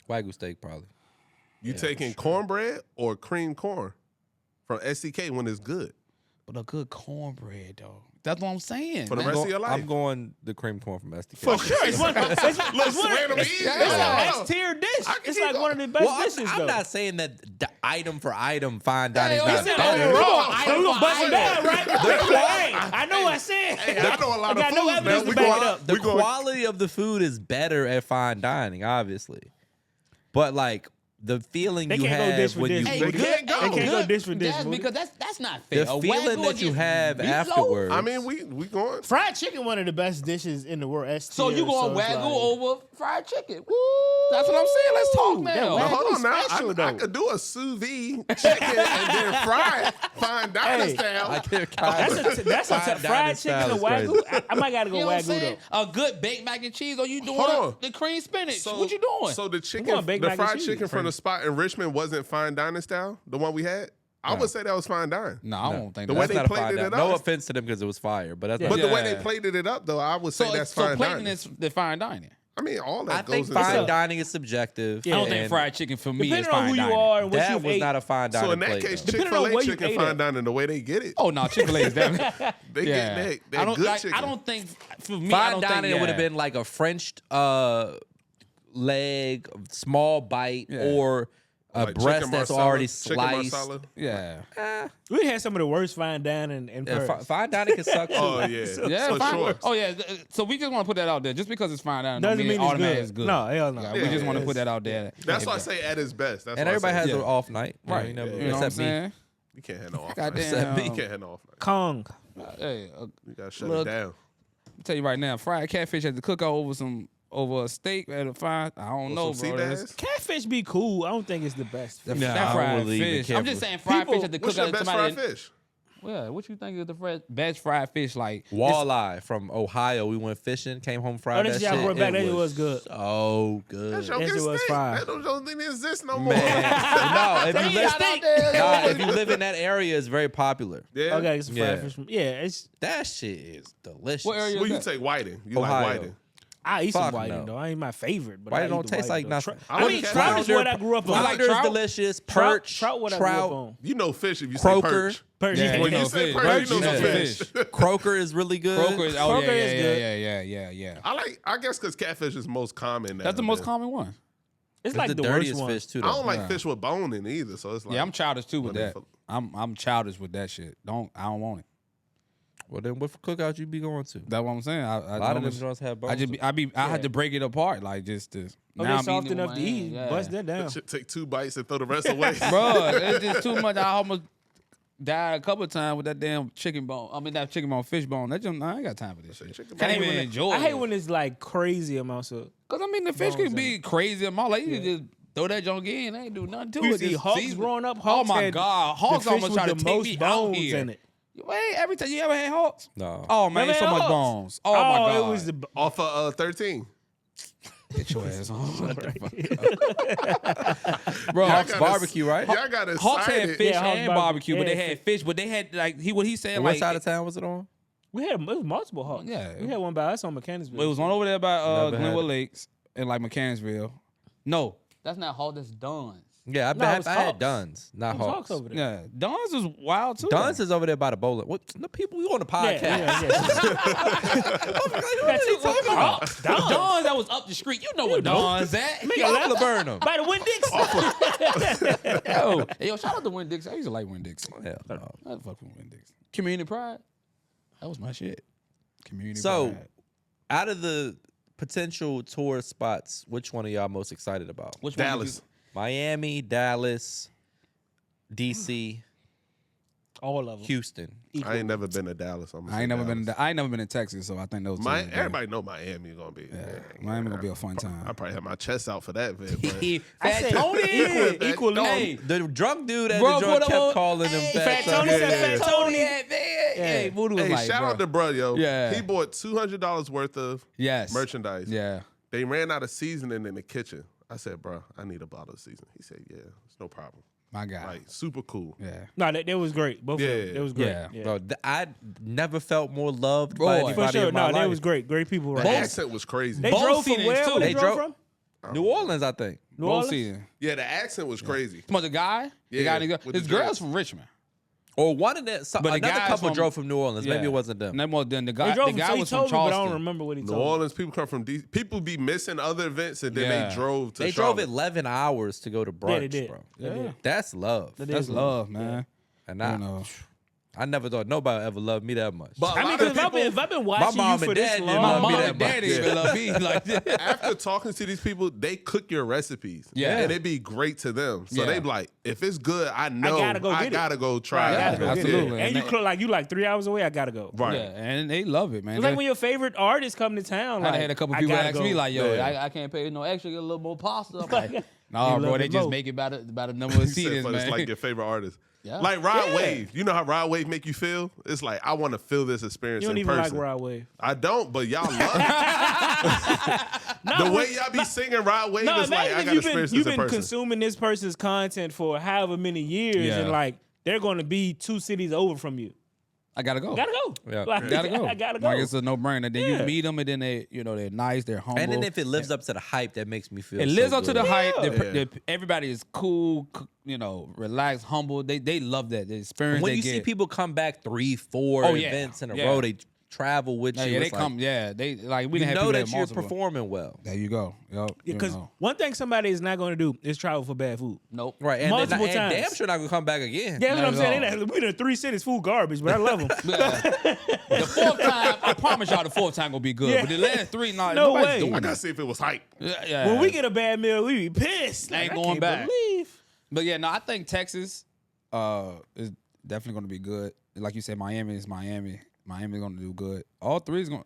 Wagyu steak probably. You taking cornbread or cream corn from SDK when it's good? But a good cornbread though. That's what I'm saying. For the man. rest of your life. I'm going the cream corn from SDK. For sure, it's one. It's one Random it's easy. an Yeah. S tier dish. I can It's see like that. one of the best Well, dishes. I'm though. not saying that the item for item fine dining is Hey, not we said better. overall. So we gonna bust it down, right? Hey, I know what I said. Hey, I know a lot I of got no foods, man. evidence We to back going- it up. The we going- quality of the food is better at fine dining, obviously. But like the feeling They you can't go have dish for when you dish. Hey, They good, can't go. hey, They can't go good. dish for dish, That's Moody. because that's not fair. the A feeling Wagyu that you against have meatloaf? afterwards. I mean, we going. Fried chicken, one of the best dishes in the world. So you going it's Wagyu like- over fried chicken? Woo! That's what I'm saying. Let's talk That now. But Wagyu hold on now. special, I though. could do a sous vide chicken and then fry it, fine dining Hey, style. That's a Fine fried dining chicken style and is Wagyu. crazy. I might gotta go You know what I'm Wagyu saying? though. A good baked mac and cheese, or you doing Hold on. the cream spinach? What you doing? So the want chicken, baked the mac and fried cheese. chicken from the spot in Richmond wasn't fine dining style. The one we had, I would say that was fine dining. no, I don't think The that. way That's they not a plated fine it dining. up. No offense to them because it was fire, but that's Yeah. not. But the way they Yeah. plated it up, though, I would say that's so fine plating dining. is the fine dining. I mean, all that I goes think into fine it. dining is subjective. I don't think and fried chicken for me is Depending on fine who you dining. are and what That you've was ate. not a fine dining So in that plate, case, though. Depending on Chick-fil-A where you chicken ate fine at. dining the way they get it. Oh no, Chick-fil-A is definitely. They Yeah. get that I don't good like. chicken. I don't think for me. I Fine don't dining, think, it would have been like a French leg, small bite, Yeah. or a Like breast chicken that's marsala, already chicken sliced. marsala. Yeah. We had some of the worst fine dining in Yeah, Paris. fine dining can suck too. Oh yeah, Yeah, for fine. sure. Oh yeah. So we just want to put that out there. Just because it's fine dining Doesn't don't mean mean it's automatically good. it's good. No, hell no. Yeah, we Yeah, just want to it's- put that out there. That's why I say at its best. That's And why I everybody say. has Yeah. an off night, Right. You know, You know what I'm except me. saying? You can't have no off night. Goddamn. Except me. You can't have no off night. Kong. Hey, You gotta shut Look. it down. I'll tell you right now, fried catfish at the cookout over a steak at a fine. I don't know, Some sea bro. That's- bass. Catfish be cool. I don't think it's the best. The- fish. Nah, I That don't fried really even fish. care I'm just for- saying fried People- fish at the What's your cookout. best Somebody. fried fish? Yeah, what you think is the best fried fish? Like Walleye from Ohio. We went fishing, came home, fried Oh, this that y'all shit. brought back. It That was good. So good. That Yes, joke it is was steak. fire. That don't even exist no more. Man, no, if you He live, got out there. if you live in that area, it's very popular. Yeah. Okay, some fried Yeah. fish. It's. That shit is delicious. What area Well, you is that? take whiting. You Ohio. like whiting. I eat some Fuck whiting no. though. I ain't my favorite, but Whiting I don't eat the taste like whiting, though. nothing. I mean, trout is what I grew up on. I like Flounder's trout. delicious. Trout, Perch, trout, what I grew up on. You know fish if you Croaker. say perch. Perch. Yeah, When you you know say fish. perch, you know Yeah. some fish. Croaker is really good. Croaker is, oh Croaker yeah, is yeah, good. yeah. I guess because catfish is most common. That's the most nowadays. common one. It's It's like the the worst dirtiest one. fish too. I don't Though. like Yeah. fish with bone in either, so it's like Yeah, I'm childish too with Let me that. feel- I'm childish with that shit. I don't want it. Well, then what cookout you be going to? That's what I'm saying. I A lot of them joints have bones. I had to break it apart, like just to. Oh, now they're I'm soft eating it enough with to my eat. hand, yeah. Bust that down. Should take 2 bites and throw the rest away. Bro, it's just too much. I almost died a couple of times with that damn chicken bone. I mean that chicken bone, fish bone. That just, I ain't got time for this shit. chicken Can't bone. even enjoy. I hate when it's like crazy amounts of. Cause I mean the fish bones can be in crazy amount. Like you can just throw that junk in, ain't do nothing to We it. used to eat Just Hawks season. growing up. Oh Hawks my had god, Hawks the fish almost with try to the take most me out bones here. in it. Wait, every time you ever had Hawks? No. Oh man, Never so had much Hawks? bones. Oh, my god, it was the. Off of 13. get your ass on. Bro, Y'all Hawks got barbecue, right? Y'all got excited. Hawks had fish Yeah, Hawks and barbecue. barbecue, but Yeah, they had fish, but they had like what he said And like what side of town was it on? We had it was multiple Hawks. Yeah. we had one by us on Mechanicsville. it was one over there by Never had Glenwood it. Lakes and like Mechanicsville. No, that's not Hawks. That's Dunn's. Yeah, No, it was I had Hawks. Dunn's, not It was Hawks. Hawks over there. Yeah, Dunn's was wild too. Dunn's is over there by the bowling. What the people? We on the podcast. Yeah. What are you talking about? Dunn's that was up the street. You know what Dunn's at? Make a Off left Laburnum. by the Winn-Dixie. Yo, shout out to Winn Dixie. I used to like Winn Dixie. Hell no. I fuck with Winn Dixie. Community Pride. That was my shit. Community So, Pride. out of the potential tourist spots, which one are y'all most excited about? Which one Dallas. Miami, Dallas, DC, All of them. Houston. I ain't never been to Dallas. I ain't never been. I ain't never been to Texas, so I think those. Two are good. Everybody know Miami gonna be. Yeah, Yeah, Miami gonna be a fun I time. probably have my chest out for that event. But I Fat said Tony. equally. Hey, The drunk dude at Bro, the joint put kept on- calling him Hey, Fat Fat Tony Tony. said Fat Tony. Hey, Voodoo was hey, like, shout bro. out to bro, yo. Yeah. He bought $200 worth of Yes. merchandise. Yeah. They ran out of seasoning in the kitchen. I said, bro, I need a bottle of seasoning. He said, yeah, it's no problem. My guy. Like, super cool. Yeah. No, that was great. Both of them. Yeah. It was great. Yeah. Bro, I never felt more loved Boy. by For anybody For sure. in my No, that life. was great. Great people. The Right. accent was crazy. They Both drove from Phoenix, where? too. Where they They drove drove- from? New Orleans, I think. New Both Orleans? season. Yeah, the accent was crazy. Come on, the guy? The Yeah, guy, with his the girl's dreads. from Richmond. Or one of them. But the Another guys couple from- drove from New Orleans. Maybe Yeah. it wasn't them. No more than the They guy. drove The guy from, was he from told me, but I don't Charleston. remember what he New told me. Orleans people come from DC. People be missing other events and then Yeah. they drove to They Charlotte. drove 11 hours to go to brunch, Yeah, they did. bro. They did. That's love. That That's is love, man. And You I, know. I never thought nobody ever loved me that much. But I mean, because if I've been watching mom you for and this dad didn't long, love My me mom that and daddy much. even love me like that. after talking to these people, they cook your recipes. Yeah. And it'd be great to them. So Yeah. they be like, if it's good, I know gotta go get it. gotta go try I it. gotta go get it. absolutely. And you And you like 3 hours away. I gotta go. Right. Yeah, and they love it, man. It's like when your favorite artist come to town. I Like, had a couple I people gotta ask go. me like, "Yo, Yeah. I can't pay no extra, get a little more pasta." I'm like, You nah, love bro, it they just more. make it by the number of You said, seatings, but man. it's like your favorite artist. Yeah. Like Rod Yeah. Wave. You know how Rod Wave make you feel? It's like, I want to feel this experience You don't in even person. like Rod Wave. I don't, but y'all love it. The way y'all be singing Rod Wave No, is like, imagine I if got to experience this you've in been person. consuming this person's content for however many years, Yeah. and like they're going to be 2 cities over from you. I gotta go. Gotta go. Yeah. Like, Gotta go. I gotta go. Like it's a no brainer. Then Yeah. you meet them, and then they're nice, they're humble. And then if it lives up to the hype, that makes me feel. it so lives up to good. the hype, Yeah. everybody is cool, relaxed, humble. They love that. The experience When they you get. see people come back 3, 4 Oh, yeah. events in a Yeah. row, they travel with yeah, you. they It's come. like, Yeah, they like we you didn't have know people that that you're multiple. performing well. There you go. Yup. Because one thing somebody is not going to do is travel for bad food. Nope. Right, and they're not, Multiple and times. damn sure not gonna come back again. Yeah, that's what I'm Not saying. at all. We done 3 cities food garbage, but I love them. The fourth time, I promise y'all, the fourth time gonna be good. Yeah. But the last 3, No nobody's way. doing I got to that. see if it was hype. Yeah. When we get a bad meal, we be pissed. Ain't I going can't back. Believe. But yeah, no, I think Texas is definitely going to be good. Like you said, Miami is Miami. Miami's going to do good. All 4 is going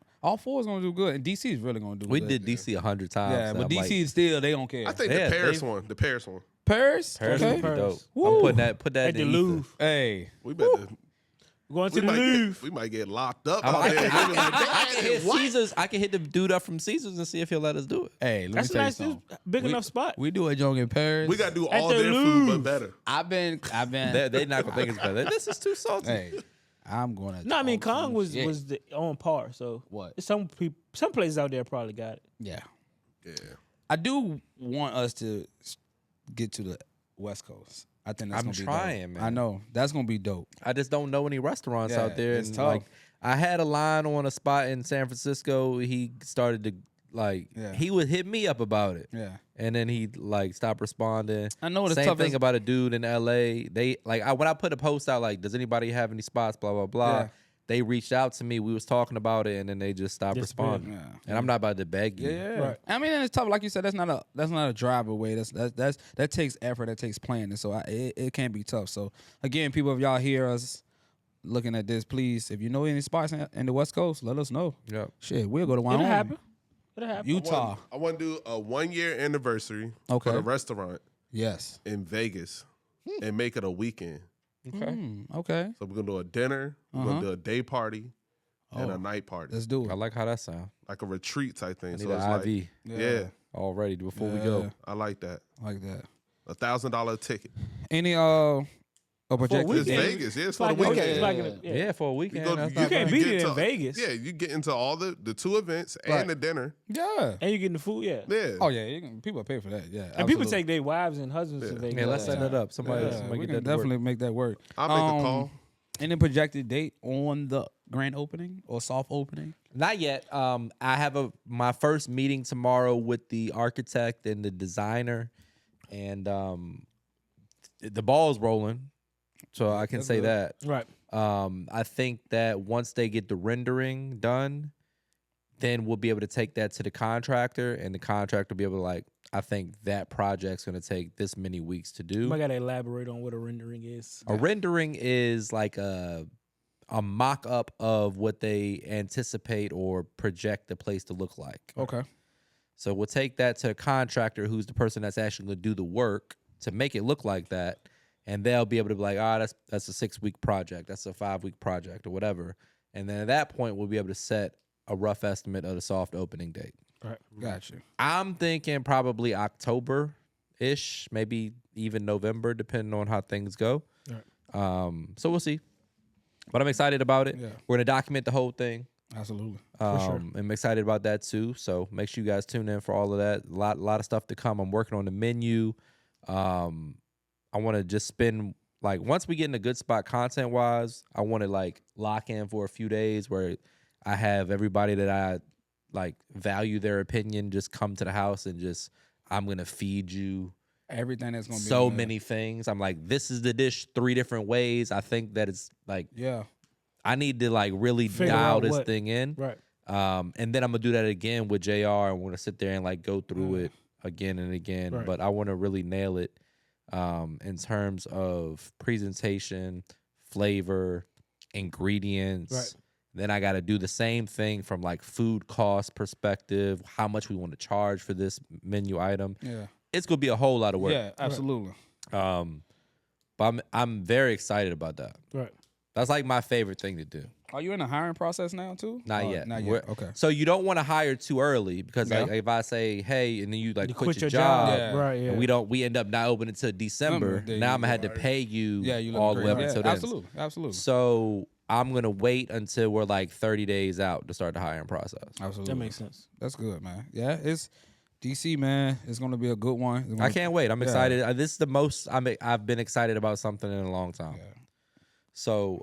to do good, and DC is really going to do We good. did DC 100 times. Yeah, so but I'm DC like, is still they don't care. I think Yeah, the Paris they- one. The Paris one. Paris, Paris okay. would be dope. Woo. I'm putting that At the in the ether. Louvre. Hey, We better. Going to We the might, Louvre. get, we might get locked up I out there. can, They be like, I can hit "What?" Caesars. I can hit the dude up from Caesars and see if he'll let us do it. hey, let That's me a tell nice, you something. big enough spot. We do a joke in Paris. We got to do At all the their food, Louvre. but better. I've been. They're not gonna think it's better. This is too salty. Hey, I'm going to. No, I mean Kong was on par. So What? Some places out there probably got it. Yeah, Yeah. I do want us to get to the West Coast. I think that's I'm gonna be trying, dope. man. I know that's gonna be dope. I just don't know any restaurants Yeah, out there. it's And tough. like, I had a line on a spot in San Francisco. He started to Yeah. he would hit me up about it. Yeah. And then he like stopped responding. I know what it's Same tough thing is- about a dude in LA. They like when I put a post out like, does anybody have any spots? Blah blah blah. Yeah. They reached out to me. We was talking about it, and then they just stopped Disappeared. responding. Yeah. And I'm not about to beg you. Yeah, Right. I mean, and it's tough. Like you said, that's not a drive away. That takes effort. That takes planning. So it can be tough. So again, people, if y'all hear us looking at this, please, if you know any spots in the West Coast, let us know. Yep. Shit, we'll go to It'll Wyoming, happen. It'll happen. Utah. I want to do a 1-year anniversary Okay. for the restaurant Yes. in Vegas and make it a weekend. Okay. Okay. So we're going to do a dinner, we're going to do a day party, and a night party. Let's do I it. like how that sounds. Like a retreat type thing. I need So it's an like, IV yeah, already before we Yeah. go. I like that. Like that. $1,000 ticket. Any projected It's weekend. date? Vegas. Yeah, it's It's for the like, weekend. it's like Yeah. Yeah, for a You weekend. go- that's you not can't bad. beat get it in into- Vegas. Yeah, you get into all the 2 events Right. and the dinner. Yeah. And you getting the food, yeah. Yeah. Oh yeah, people pay for that. Yeah. And people absolutely. take their wives and husbands to Vegas. Yeah, let's all the set it time. up. Somebody, Yeah, somebody we get can that to work. definitely make that work. I'll make a call. Any projected date on the grand opening or soft opening? Not yet. I have my first meeting tomorrow with the architect and the designer, and the ball's rolling, so I can That's say good. that. Right. I think that once they get the rendering done, then we'll be able to take that to the contractor, and the contractor will be able to I think that project's going to take this many weeks to do. I got to elaborate on what a rendering is. A rendering is like a mock-up of what they anticipate or project the place to look like. Okay. So we'll take that to a contractor who's the person that's actually going to do the work to make it look like that, and they'll be able to be like, that's a 6-week project, that's a 5-week project, or whatever. And then at that point, we'll be able to set a rough estimate of the soft opening date. Right. Gotcha. I'm thinking probably October-ish, maybe even November, depending on how things go. Right. So we'll see. But I'm excited about it. Yeah. We're going to document the whole thing. Absolutely. sure. I'm excited about that too. So make sure you guys tune in for all of that. A lot of stuff to come. I'm working on the menu. I want to just spend once we get in a good spot content wise, I want to lock in for a few days where I have everybody that I value their opinion just come to the house and just I'm gonna feed you Everything that's gonna be so on there. many things. I'm like, this is the dish 3 different ways. I think that it's like, Yeah. I need to like really Figure dial out this what- thing in. Right. And then I'm gonna do that again with JR, and we're gonna sit there and like go through it again and again. Right. But I want to really nail it in terms of presentation, flavor, ingredients. Right. Then I got to do the same thing from like food cost perspective, how much we want to charge for this menu item. Yeah. It's gonna be a whole lot of work. Yeah, absolutely. But I'm very excited about that. Right. That's like my favorite thing to do. Are you in the hiring process now too? Not Or yet. Not We're- yet. Okay. So you don't want to hire too early because Yeah. like, if I say, hey, and then you like You quit your job, Yeah. Right. Yeah. and we end up not opening until December. Then Now you I'm gonna have to right. pay you Yeah, you look all the way great. up Yeah, until then. absolutely. Absolutely. So I'm gonna wait until we're like 30 days out to start the hiring process. Absolutely. That makes sense. That's good, man. Yeah, it's DC, man. It's gonna be a good one. It's I gonna- can't wait. I'm Yeah. excited. This is the most I've been excited about something in a long time. Yeah. So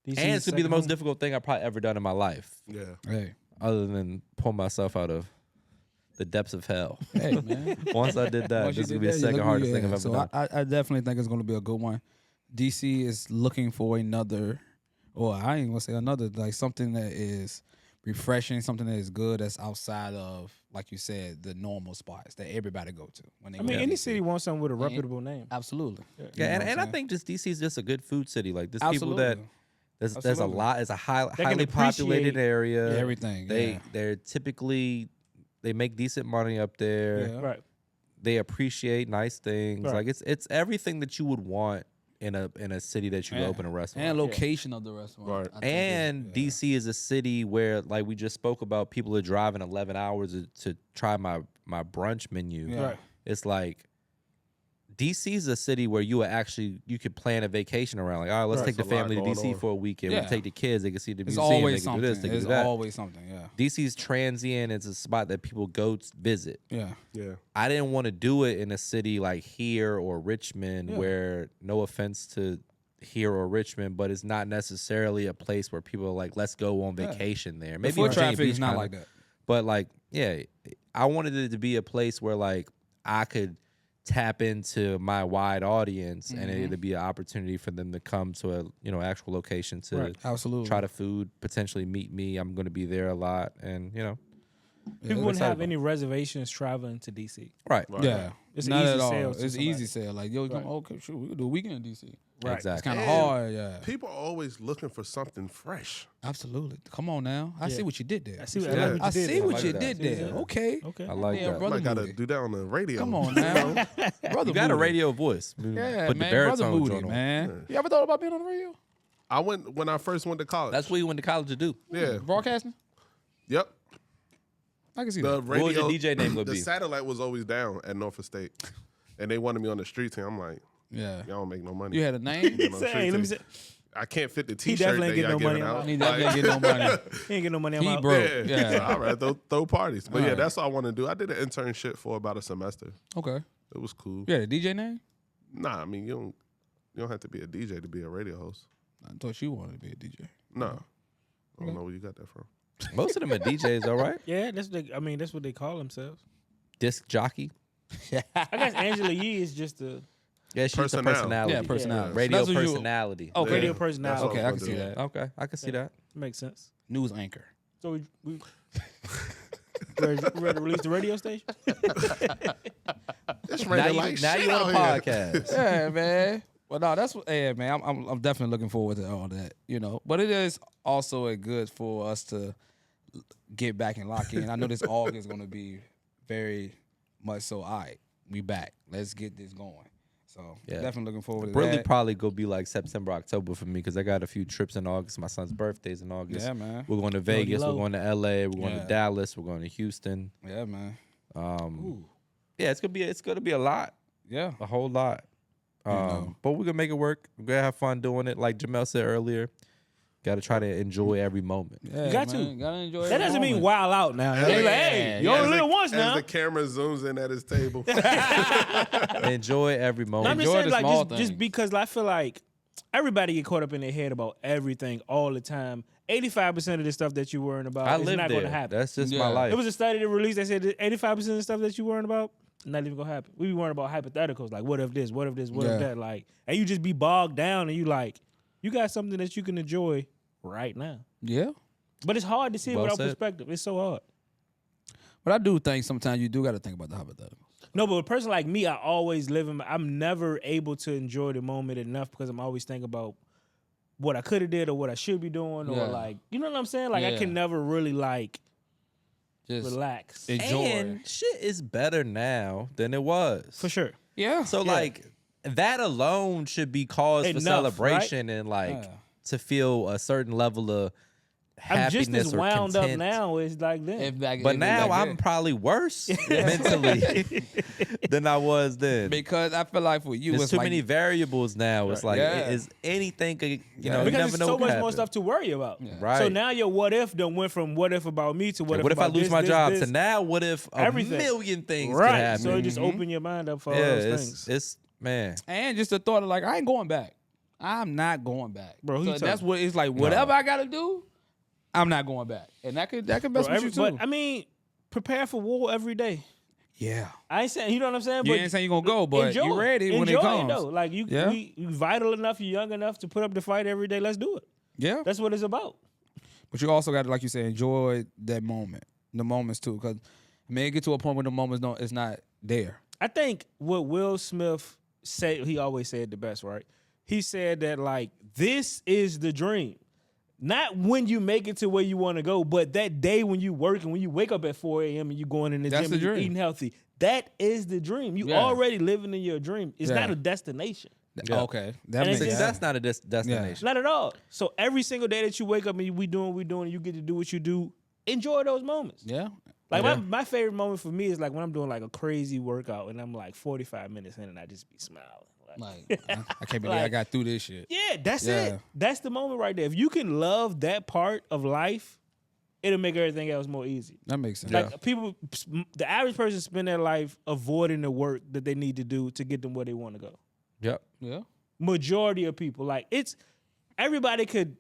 DC and it's gonna be the second most home? difficult thing I've probably ever done in my life, Yeah. Hey, other than pull myself out of the depths of hell. hey, man. Once I did that, Once you this is did gonna be the that, you second look hardest good, thing I've yeah. ever So done. I definitely think it's gonna be a good one. DC is looking for another, or I ain't gonna say another, like something that is refreshing, something that is good, that's outside of, like you said, the normal spots that everybody go to. When they I go mean, to any DC. city wants something with a reputable name. Absolutely. Yeah, You know and, what and I'm I think just DC is just a good food city. Like there's people Absolutely. that there's a Absolutely. lot. It's a can highly populated appreciate area. Yeah, everything. Yeah. They're typically they make decent money up there. Yeah. Right. They appreciate nice things. Right. Like it's everything that you would want in a city that you Yeah. open a restaurant. And location of the restaurant. Right. I think And is- yeah. DC is a city where, like we just spoke about, people are driving 11 hours to try my brunch menu. Yeah. Right. It's like DC is a city where you could plan a vacation around. Like, all right, let's Right. take the There's a lot family to going DC on. for a weekend. Yeah. We take the kids; they can see the It's museum. They always can something. do this. They can It's do that. always something. Yeah. DC's transient. It's a spot that people go visit. Yeah. Yeah. I didn't want to do it in a city like here or Richmond, Yeah. where, no offense to here or Richmond, but it's not necessarily a place where people are like, let's go on Yeah. vacation there. The Maybe foot Virginia traffic Beach is not kinda, like that. but like, yeah, I wanted it to be a place where like I could tap into my wide audience and Mm-hmm. it'd be an opportunity for them to come to a actual location to Right. Absolutely. try the food, potentially meet me. I'm going to be there a lot, and People I'm wouldn't excited have about any reservations traveling to DC. right, Yeah. It's not easy at all. sales to It's somebody. easy sale. Like, yo, Right. okay, sure, we could do a weekend in DC. Right. It's exactly. kind of And hard, yeah. People are always looking for something fresh. Absolutely. Come on now. I Yeah. see what you did there. I see what, Yeah. I like what you I did see there. what like you that. did there. Yeah. Okay. Okay. I like Yeah, that. brother I gotta Moody. do that on the radio. Come on now. Brother You got a Moody. radio voice. Yeah, Put man. the Brother baritone Moody, joint on. man. You ever thought about being on the radio? I went when I first went to college. That's what you went to college to do. yeah. Broadcasting? Yep. I can see The that. radio. would your DJ name gonna the be? satellite was always down at Norfolk State, and they wanted me on the street team. I'm like, Yeah. y'all don't make no money. You had a name? You know, Say, hey, street let me team. say, I can't fit the He T-shirt definitely that ain't y'all getting no giving money out. He definitely get no money. he ain't get no money. I'm He out. broke. Yeah, Yeah. I'd rather throw parties. But yeah, Alright. that's all I want to do. I did an internship for about a semester. Okay. It was cool. You had a DJ name? Nah, I mean you don't have to be a DJ to be a radio host. I thought you wanted to be a DJ. No, I don't know where you got that from. Most of them are DJs, all right. Yeah, that's that's what they call themselves. Disc jockey. I guess Angela Yee is just a Yeah, she's a Personality. personality. Yeah, personality. Radio That's what you- personality. Okay. radio That's personality. all Okay, I'm I gonna can see do. that. Okay, I can see that. Makes sense. News anchor. So we ready to release the radio station? It's Now raining you, like now shit you on a out here. podcast. Yeah, man. Well, no, that's what. Yeah, man. I'm definitely looking forward to all that. But it is also a good for us to get back and lock in. I know this August is going to be very much so. All right, we back. Let's get this going. So Yeah. definitely looking forward to Really, that. probably go be like September, October for me because I got a few trips in August. My son's birthday's in August. Yeah, man. We're going to Vegas. low. We're going to LA. We're going Yeah. to Dallas. We're going to Houston. Yeah, man. Yeah, it's gonna be a lot, Yeah. a whole lot. know. But we're gonna make it work. We're gonna have fun doing it. Like Jamel said earlier, got to try to enjoy every moment. Yeah, got to. man. Gotta enjoy. That every doesn't mean moment. wild out now. They like, hey, you only live once As now. the camera zooms in at his table. Enjoy every No, moment. I'm just Enjoy saying, the like, small just things. because I feel like everybody get caught up in their head about everything all the time. 85% of the stuff that you're worrying about I is live not there. going to happen. That's just Yeah. my life. It was a study that released that said that 85% of the stuff that you're worrying about not even gonna happen. We be worrying about hypotheticals, like what if this, what if this, what if that, like, and you just be bogged down, and you like, you got something that you can enjoy right now. Yeah. But it's hard to see it Well without said. perspective. It's so hard. But I do think sometimes you do got to think about the hypothetical. No, but a person like me, I always live in. I'm never able to enjoy the moment enough because I'm always thinking about what I could have did or what I should be doing or like, you know what I'm saying? Like I can never really like Just relax. enjoy. And shit is better now than it was. For sure. Yeah. So like that alone should be cause for Enough, celebration and like to feel a certain level of I'm happiness just as or wound content. up now as like then. But now I'm probably worse mentally than I was then. because I feel like for you, There's it's too like, many variables now. It's like Yeah. is anything you know you because never there's know so what much could more happen. stuff to worry about. Right. So now your what if done went from what if about me to what if What if I about lose this, my this, job this. to now? What if a Everything. million things could Right. happen? So it just open your mind up for all yeah, those things. it's man. and just the thought of like, I ain't going back. I'm not going back. Bro, who so you that's talking? what it's like. Whatever I got to do, I'm not going back. And that could mess with you too. But I mean, prepare for war every day. yeah. I ain't saying, you know what I'm saying? You But ain't saying you're going to go, but enjoy you ready when enjoy it comes. though. Like you vital enough, you young enough to put up the fight every day. Let's do it. Yeah. That's what it's about. But you also got to, like you said, enjoy that moment, the moments too. Because, I mean, it get to a point where the moments it's not there. I think what Will Smith said, he always said the best, right? He said that, like, this is the dream. Not when you make it to where you want to go, but that day when you work and when you wake up at 4 a.m. and you going in the That's gym the and you're dream. eating healthy. That is the dream. You Yeah. already living in your dream. It's Yeah. not a destination. Yeah. Okay. That And makes it's sense. That's not a destination. Not at all. So every single day that you wake up and we doing, and you get to do what you do, enjoy those moments. Yeah. Like my favorite moment for me is like when I'm doing like a crazy workout and I'm like 45 minutes in and I just be smiling. Like, I can't believe I got through this shit. Yeah, that's Yeah. it. That's the moment right there. If you can love that part of life, it'll make everything else more easy. That makes sense. Like people, the average person spend their life avoiding the work that they need to do to get them where they want to go. Yep. Yeah. Majority of people, like everybody could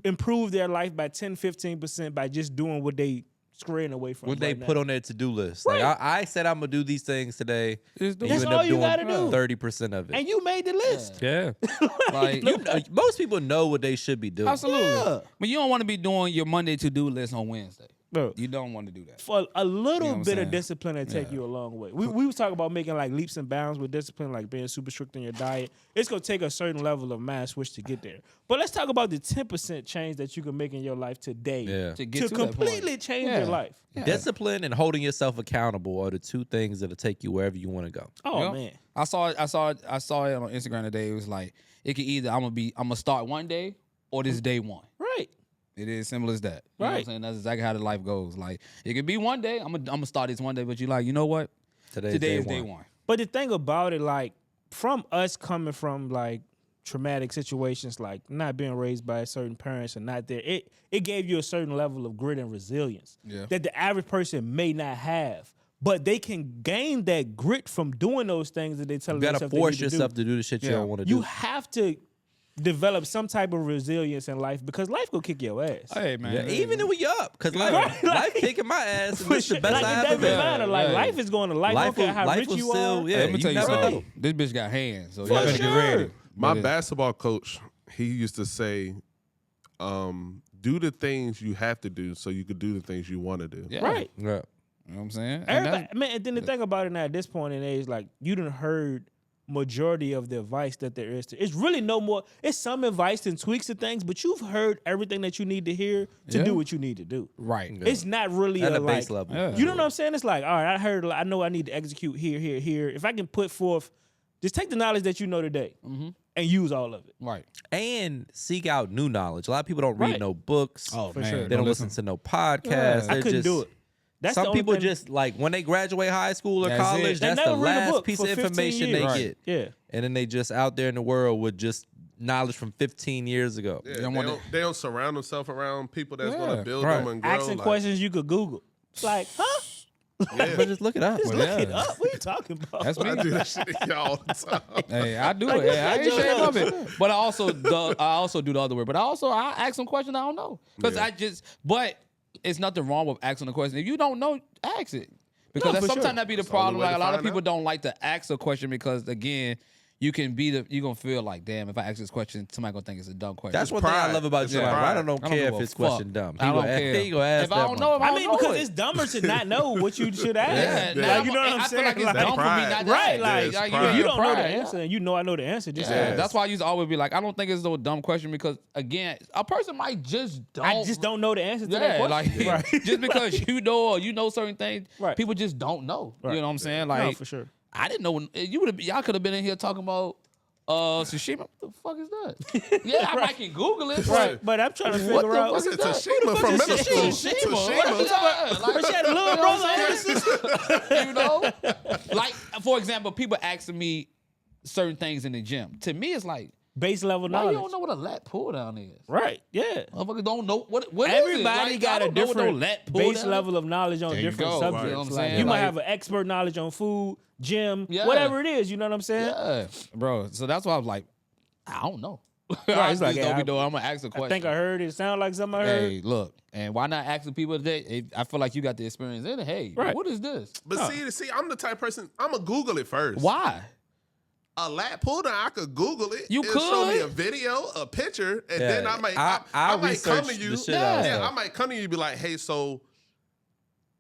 improve their life by 10, 15% by just doing what they straying away from. What they right put now. on their to-do list. Right. Like I said I'm gonna do these things today. Just do and it. you That's end all up you gotta doing do. 30% of it. And you made the list. Yeah. Like, Most people know what they should be doing. absolutely. Yeah. But you don't want to be doing your Monday to-do list on Wednesday. Bro, You don't want to do that. for a little You know what I'm bit of saying? discipline that take you a long way. We was talking about making like leaps and bounds with discipline, like being super strict on your diet. It's gonna take a certain level of mind switch to get there. But let's talk about the 10% change that you can make in your life today Yeah. To get to to that point. completely change your life. Yeah. Discipline and holding yourself accountable are the two things that'll take you wherever you want to go. Oh Yeah. man, I saw it on Instagram today. It was like it could either I'm gonna start one day or this day one. right? It is simple as that. You know what I'm Right. saying? That's exactly how the life goes. Like it could be one day, I'm gonna start this one day, but you like, you know what? Today is day one. But the thing about it, like from us coming from like traumatic situations, like not being raised by certain parents and not there, it gave you a certain level of grit and resilience that the average person may not have. But they can gain that grit from doing those things that they tell You gotta themselves they force need to yourself do. to do the shit you Yeah. don't want to You do. have to develop some type of resilience in life because life will kick your ass. Hey man. Yeah, even if we up, because life, Right, life like- kicking my ass, and this is the best like I it ever doesn't been. matter. Like Yeah. life is going to life. I don't care how life rich will you still, are. yeah. Let me you tell you never something. know. This bitch got hands, so For y'all better get sure. ready. My But basketball coach, he used to say, do the things you have to do so you could do the things you want to do. yeah. Right. Yeah. You know what I'm saying? And Everybody, that's- man, and then the thing about it now at this point in age, like you done heard majority of the advice that there is to. It's really no more. It's some advice and tweaks and things, but you've heard everything that you need to hear to Yeah. do what you need to do. right. It's not really At a a base like, level. Yeah. You know what I'm saying? It's like, all right, I know I need to execute here. If I can put forth, just take the knowledge that you know today and use all of it. Right. And seek out new knowledge. A lot of people don't read Right. no books. Oh For man. sure. They don't listen to no podcasts. I They're couldn't just- do it. That's the Some only people thing- just like when they graduate high school or That's it. college, They that's the never read a last book piece for of 15 information years. they Right. get. Yeah. And then they just out there in the world with just knowledge from 15 years ago. Yeah, They they, don't don't, want they don't surround themselves around people that's going Yeah. to build Right. them and grow. Asking like, questions you could Google. It's like, huh? Yeah. But just look it up. Well, Look yeah. it up. What are you talking about? That's I me. do that shit all the time. Hey, I do Like, it. Yeah, I ain't look at ashamed your of it. But I also do the other way. But I ask some questions I don't know. Because Yeah. but it's nothing wrong with asking a question. If you don't know, ask it. Because for sometimes sure. that be the That's the only problem. way Like to a lot of find people out. don't like to ask a question because again, you gonna feel like, damn, if I ask this question, somebody gonna think it's a dumb question. That's one thing I pride. love about you. Yeah. I don't I don't care give if a his fuck. question dumb. I don't He care. gonna ask If that I don't know, one. if I I don't mean, know because it. it's dumber to not know what you should ask. Yeah, Yeah. Like, you know what I'm I feel like saying? it's dumb for me pride. not to Right, ask. like, it's you pride. know, if you don't know the pride, yeah. answer, and you know I know the answer. Just Yeah, ask. that's why I used to always be like, I don't think it's no dumb question because again, a person might just don't. I just don't know the answer to that Yeah, question. like just because you know or you know certain things, Right. people just don't know. Right. You know what I'm saying? No, Like for sure. I didn't know when y'all could have been in here talking about Tsushima. What the fuck is that? Yeah, I can Google it. Right, but I'm trying to What figure the out. fuck What's is it? that? Tashima from middle school. Tashima. But she had a little brother and a sister. You know? Like, for example, people asking me certain things in the gym. To me, it's like, Base level why knowledge. you don't know what a lat pull down is? Right, yeah. Motherfuckers don't know what is it? Everybody Like, got I a don't know what no different lat pull base down level of knowledge on There you different go. subjects. You know what I'm Like, saying? you might Like- have an expert knowledge on food, gym, Yeah. whatever it is. You know what I'm saying? Yeah, bro. So that's why I was like, I don't know. Right, I it's just like, don't hey, be doing. I'm gonna ask a question. I think I heard it. Sound like something I heard. Hey, look, and why not asking people today? I feel like you got the experience in it. Hey, Right. what is this? But see, I'm the type of person, I'm going to Google it first. Why? A lat pull down, I could Google it. You It'll show me could. a video, a picture, and Yeah, then I might I'll might come to research you. the shit out of Yeah, stuff. I might come to you and be like, hey, so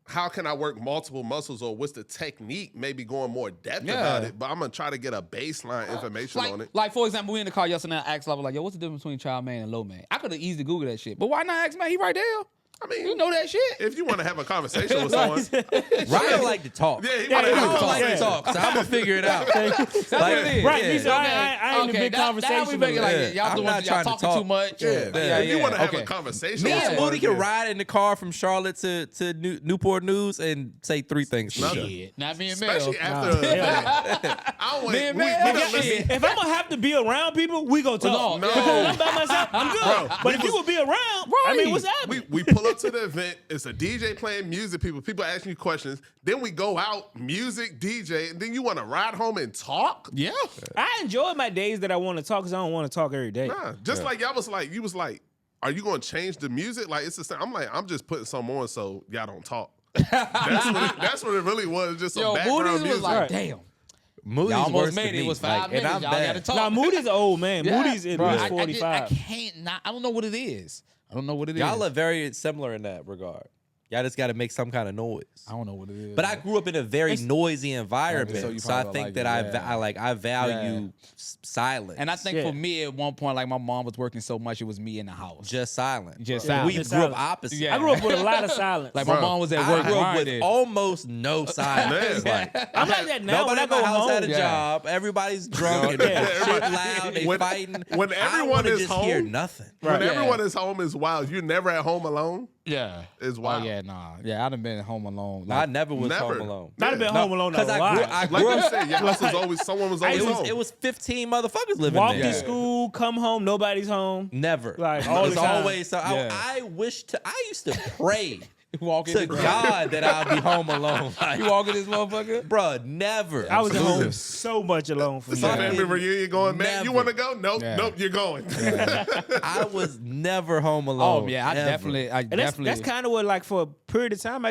how can I work multiple muscles or what's the technique? Maybe going more depth Yeah. about it. But I'm gonna try to get a baseline information on it. Like, for example, we in the car yesterday. I asked, like, yo, what's the difference between child man and low man? I could have easily Googled that shit, but why not ask man? He right there. I mean, You know that shit. if you want to have a conversation with someone, Ryan like to talk. yeah, he want to I have a don't like to conversation. talk, so I'm gonna figure it out. That's what it is. Right, yeah. me too. I ain't a big Now we conversation. make it like Yeah. y'all I'm doing not y'all trying to talking talk. too much. Yeah, Yeah. if you want to have okay. a conversation, Me with and someone, Moody can yeah. ride in the car from Charlotte to Newport News and say 3 things. to each other. Shit. Not me and Mel. Especially after. I don't Me and want. Mel, We yeah. don't listen. If I'm gonna have to be around people, we gonna talk. No. Because I'm by myself, I'm good. Bro, but we if you was- will be around, I mean, what's happening? We pull up to the event. It's a DJ playing music. People asking you questions. Then we go out, music, DJ, and then you want to ride home and talk? Yeah. I enjoy my days that I want to talk because I don't want to talk every day. Nah, just like y'all was like, you was like, are you going to change the music? Like it's the same. I'm like, I'm just putting some on so y'all don't talk. That's what it really was. Just some Yo, background Moody's music. was like, Right. damn. Moody's Y'all almost worse made than it. It me. was 5 Like, minutes. and I'm Y'all got to bad. talk. Now, Moody's an old man. Yeah. Moody's at Bro, least I 45. can't not. I don't know what it is. I don't know what it is. Y'all are very similar in that regard. Y'all just got to make some kind of noise. I don't know what it is. But I grew up in a very noisy environment, so you so I probably think like that it, yeah. I value silence. And I think Yeah. for me at one point, like my mom was working so much, it was me in the house. just silent. Just We silent. Just grew up silent. opposite. Yeah. I grew up with a lot of silence. Like my Bro, mom was at I work grew up with grinding. almost no silence. Man. Like, I'm like that now. When nobody I in go my house home, had a Yeah. job. Everybody's drunk and Yeah. shit loud. They When- fighting. when I everyone wanna is just home- hear nothing. When Yeah. everyone is home is wild. You're never at home alone. Yeah. It's Oh wild. yeah, nah. Yeah, I'd have been home alone. I never was Never. home alone. I'd have been home alone a Because I lot. grew Like you up. said, your house was always someone was always home. It was 15 motherfuckers living Walk there. to school, come home, nobody's home. Never. Like, all the it's time. always so. Yeah. I wish to. I used to pray walk in to the God that I'll be home alone. Like, You walk in this motherfucker? bruh, never. I was at Absolutely. home so much alone for Some me. family reunion going, man, you Never. want to go? Nope, Yeah. nope, you're going. I was never home alone. Oh yeah, I ever. definitely. And that's kind of what, like, for a period of time,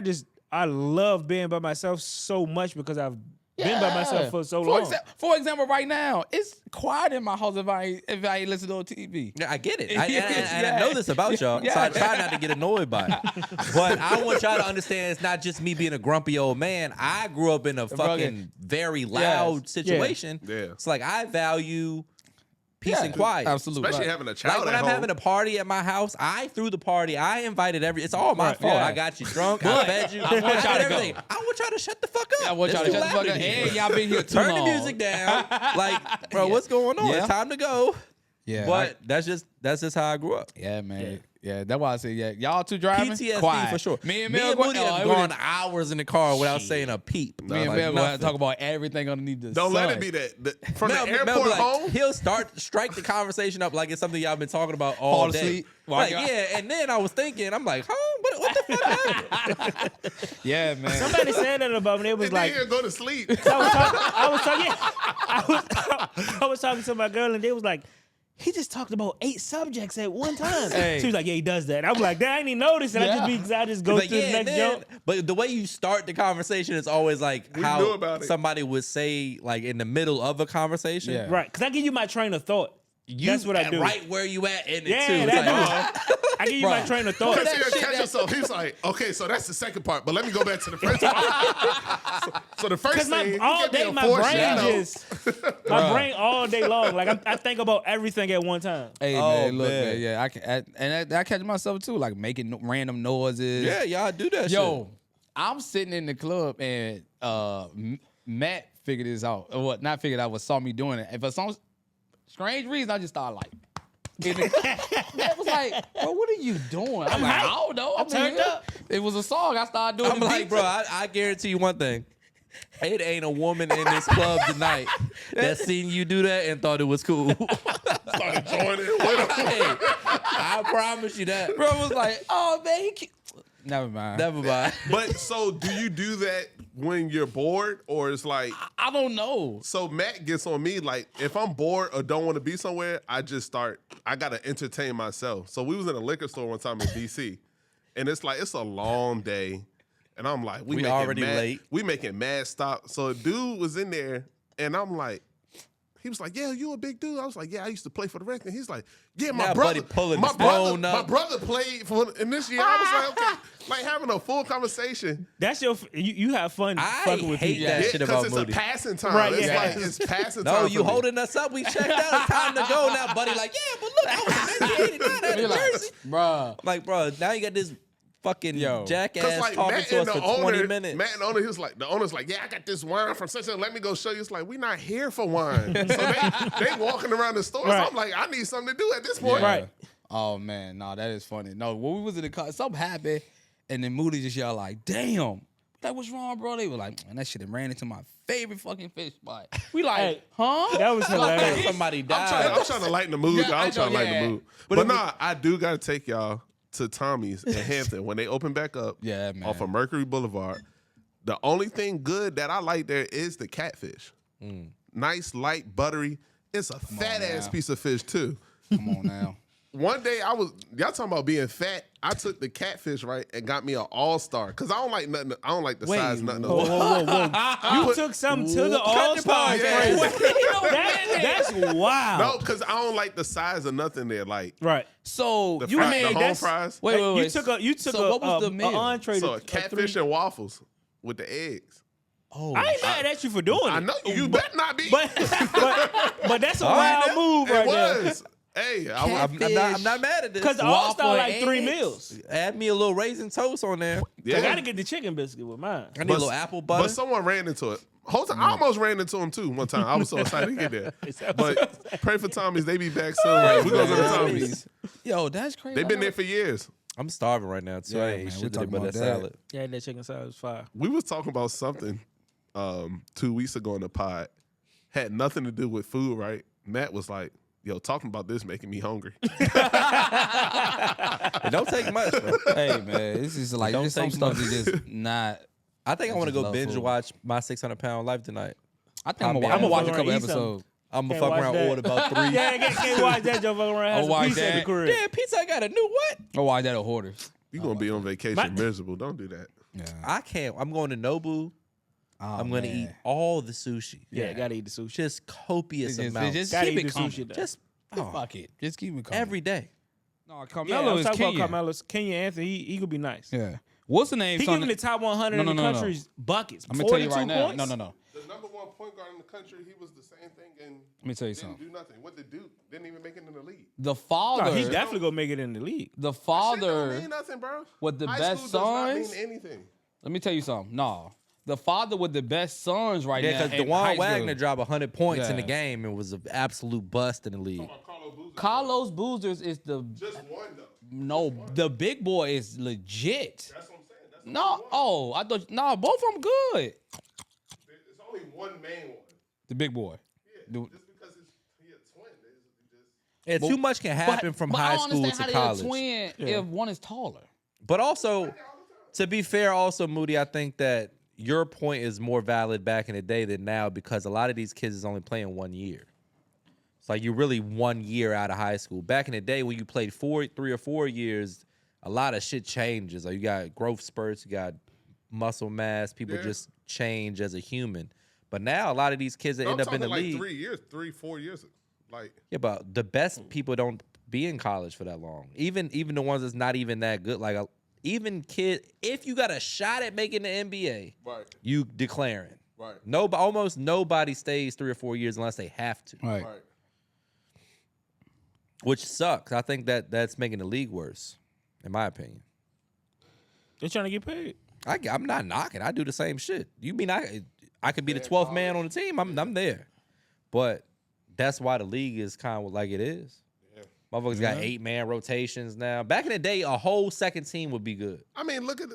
I love being by myself so much because I've been by myself for so long. For example, right now, it's quiet in my house if I ain't listen to TV. Yeah, I get it. And Yeah. I know this about y'all, so I try not to get annoyed by it. But I want y'all to understand it's not just me being a grumpy old man. I grew up in a fucking very loud situation. Yeah. It's like I value peace and quiet. Absolutely. Especially Right. having a child Like when at I'm home. having a party at my house, I threw the party. I invited it's all my fault. yeah. I got you drunk. I fed you. I want y'all did to go. everything. I want y'all to shut the fuck up. I want y'all to It's shut the too fuck loud up. in here. Hey, y'all been here too Turn long. the music down. Like, bro, what's going on? Yeah. It's time to go. Yeah, But that's just how I grew up. yeah, man. Yeah, that's why I say y'all two driving. PTSD quiet. for sure. Me and Me Mel and Moody have it gone would've- hours in the car without saying a peep. Me and Like, Mel gonna have nothing. to talk about everything underneath the Don't sun. let it be that. From Mel, the Mel airport be like, home, he'll strike the conversation up like it's something y'all been talking about all Fall day. asleep, Like, walk out. yeah, and then I was thinking, I'm like, huh? What the fuck happened? Yeah, man. Somebody said that about me. It was and like, then he'll go to sleep. I was talking to my girl, and they was like, he just talked about 8 subjects at one time. Hey. She was like, yeah, he does that. I'm like, I ain't even noticed. And I just go Like, to the next joke. But the way you start the conversation is always like We knew how about it. somebody would say like in the middle of a conversation. Yeah. Right. Because I give you my train of thought. That's what I do. Right where you at in it Yeah, too. It's that like, I give you my train of thought. Because he'll catch himself. He's like, okay, so that's the second part, but let me go back to the first part. so the first Because thing, all day my brain brain all day long. Like I think about everything at one time. Hey Oh, man, look, man. man, yeah, I catch myself too, like making random noises. yeah, y'all do that Yo, I'm sitting in the club and Matt figured this out. Or what? Not figured out, but saw me doing it. And for some strange reason, I just started like. Matt was like, bro, what are you doing? I'm like, I don't know. I'm turned here. up. It was a song. I started doing. I'm the like, beats. bro, I guarantee you one thing. It ain't a woman in this club tonight that seen you do that and thought it was cool. Started joining with him. Hey, I promise you that. Bro was like, oh man, never mind. Never mind. But so do you do that when you're bored, or it's like, I don't know. so Matt gets on me, like, if I'm bored or don't want to be somewhere, I gotta entertain myself. So we was in a liquor store one time in DC, and it's like, it's a long day. And I'm like, we making already mad, late. We making mad stop. So a dude was in there, and I'm like, he was like, yeah, you a big dude? I was like, yeah, I used to play for the Redskins. He's like, yeah, my Now, brother, buddy pulling my his brother, phone my up. brother played for in this year. I was like, okay, like having a full conversation. That's you have fun I fucking with hate people. that Yeah, shit because about it's Moody. a passing time. Right, It's yeah. like it's passing time. No, for you me. holding us up. We checked out. It's time to go now, buddy. Like, yeah, but look, I was in 1989 at You're the like, Jersey. bruh. Like, bro, now you got this fucking Yo. jackass Because like talking Matt to us and for the 20 owner, minutes. Matt and the owner, he was like, the owner's like, yeah, I got this wine from such and let me go show you. It's like, we not here for wine. So they walking around the store. Right. So I'm like, I need something to do at this point. Yeah. Right. Oh man, no, that is funny. No, when we was in the car, something happened, and then Moody just yelled like, "Damn!" Like, what's wrong, bro? They were like, "Man, that shit ran into my favorite fucking fish spot." We like, Hey, huh? That was hilarious. Somebody died. I'm trying to lighten the mood. Yeah, I I'm trying to know, lighten yeah. the mood. But But nah, I do got to take y'all to Tommy's in Hampton when they open back up. Yeah, man. Off of Mercury Boulevard. The only thing good that I like there is the catfish. Nice, light, buttery. It's a fat ass now. piece of fish too. Come on now. One day y'all talking about being fat. I took the catfish right and got me an all-star because I don't like nothing. I don't like the size nothing. Whoa. You took something to the All-Stars. Yeah. That's wild. No, because I don't like the size of nothing there. Like Right. So the, you the made home that's- fries. wait. You took So what was the a meal? entree. So to a catfish and waffles with the eggs. Oh, I ain't mad at you for doing it. I know you better not be. But that's a right, wild now. move right it there. was. Hey, I'm not mad at this. Because the Waffle All-Star like and 3 eggs. meals. Add me a little raisin toast on there. yeah. I gotta get the chicken biscuit with mine. I need a little apple butter. But someone ran into it. Whole time, I almost ran into him too one time. I was so excited to get there. But pray for Tommy's. They be back soon. We go to the Tommy's. Yo, that's crazy. They've been there for years. I'm starving right now too. Yeah, I ain't man, we shit talking but about that that. salad. Yeah, that chicken salad was fire. We was talking about something 2 weeks ago in the pod. Had nothing to do with food, right? Matt was like, yo, talking about this making me hungry. It don't take much, bro. Hey man, this is like Don't there's some take stuff much. that's just not. I think I want to just go love binge food. watch My 600-Pound Life tonight. I think I'm I'm gonna watch a gonna couple eat something. episodes. I'm gonna Can't fuck watch around that. order about 3. Yeah, can't watch that joke fucking around. Have Oh, some watch pizza at the that. crib. Yeah, pizza. I got a new what? I watch that at Hoarders. You gonna be on vacation My- miserable. Don't do that. Yeah. I can't. I'm going to Nobu. I'm gonna eat all the sushi. Yeah, gotta eat the sushi. Just copious amounts. Just Gotta keep eat it the coming. sushi. Though. Just Fuck it. Just keep it coming. every day. No, Yeah, I Carmelo was is talking Kenyan. about Carmelo's Kenya Anthony. He could be nice. Yeah. What's the name? He son? giving the top 100 in the No. country's buckets. I'm gonna tell you 42 right now. points? No. The number one point guard in the country, he was the same thing and Let me tell you didn't something. do nothing. What did Duke? Didn't even make it in the league. The No, father. he definitely gonna make it in the league. the Shit don't father. mean nothing, bro. with the High best school does sons? not mean anything. Let me tell you something. No. The father with the best sons right Yeah, now. because in high DeJuan school. Wagner dropped 100 points in the Yeah. game and was an absolute bust in the league. Carlos Boozers is the Just one though. no. The big boy is legit. That's what I'm saying. That's No. Oh, I thought no. Both of them good. It's only one main one. The big boy. Yeah, just because he a twin, Yeah, too much can happen from but high I don't school understand to how college. they're a twin if one is taller. But also, to be fair, also Moody, I think that your point is more valid back in the day than now because a lot of these kids is only playing 1 year. It's like you're really 1 year out of high school. Back in the day when you played 3 or 4 years, a lot of shit changes. Like you got growth spurts, you got muscle mass. People just change as a human. But now a lot of these kids that end up in the league, 4 years. Like but the best people don't be in college for that long. Even the ones that's not even that good. Like even kid, if you got a shot at making the NBA, you declaring. Right. Almost nobody stays 3 or 4 years unless they have to. Right. Which sucks. I think that's making the league worse, in my opinion. They're trying to get paid. I'm not knocking. I do the same shit. You mean I could be the 12th man on the team? I'm there. But that's why the league is kind of like it is. Yeah. Motherfuckers got 8-man rotations now. Back in the day, a whole second team would be good. I mean, look at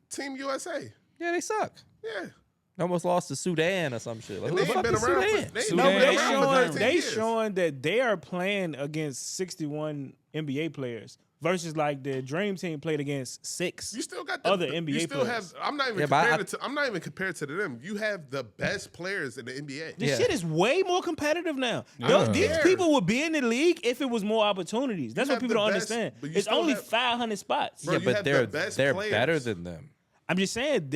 Team USA. Yeah, they suck. Yeah. They almost lost to Sudan or some shit. Like, They ain't been around. They showing that they are playing against 61 NBA players versus like the Dream Team played against 6. You still got other NBA you still players. Have. I'm not even compared to them. You have the best players in the NBA. This shit is way more competitive now. These people would be in the league if it was more opportunities. That's what people don't understand. It's only 500 spots. Bro, but they're better than them. I'm just saying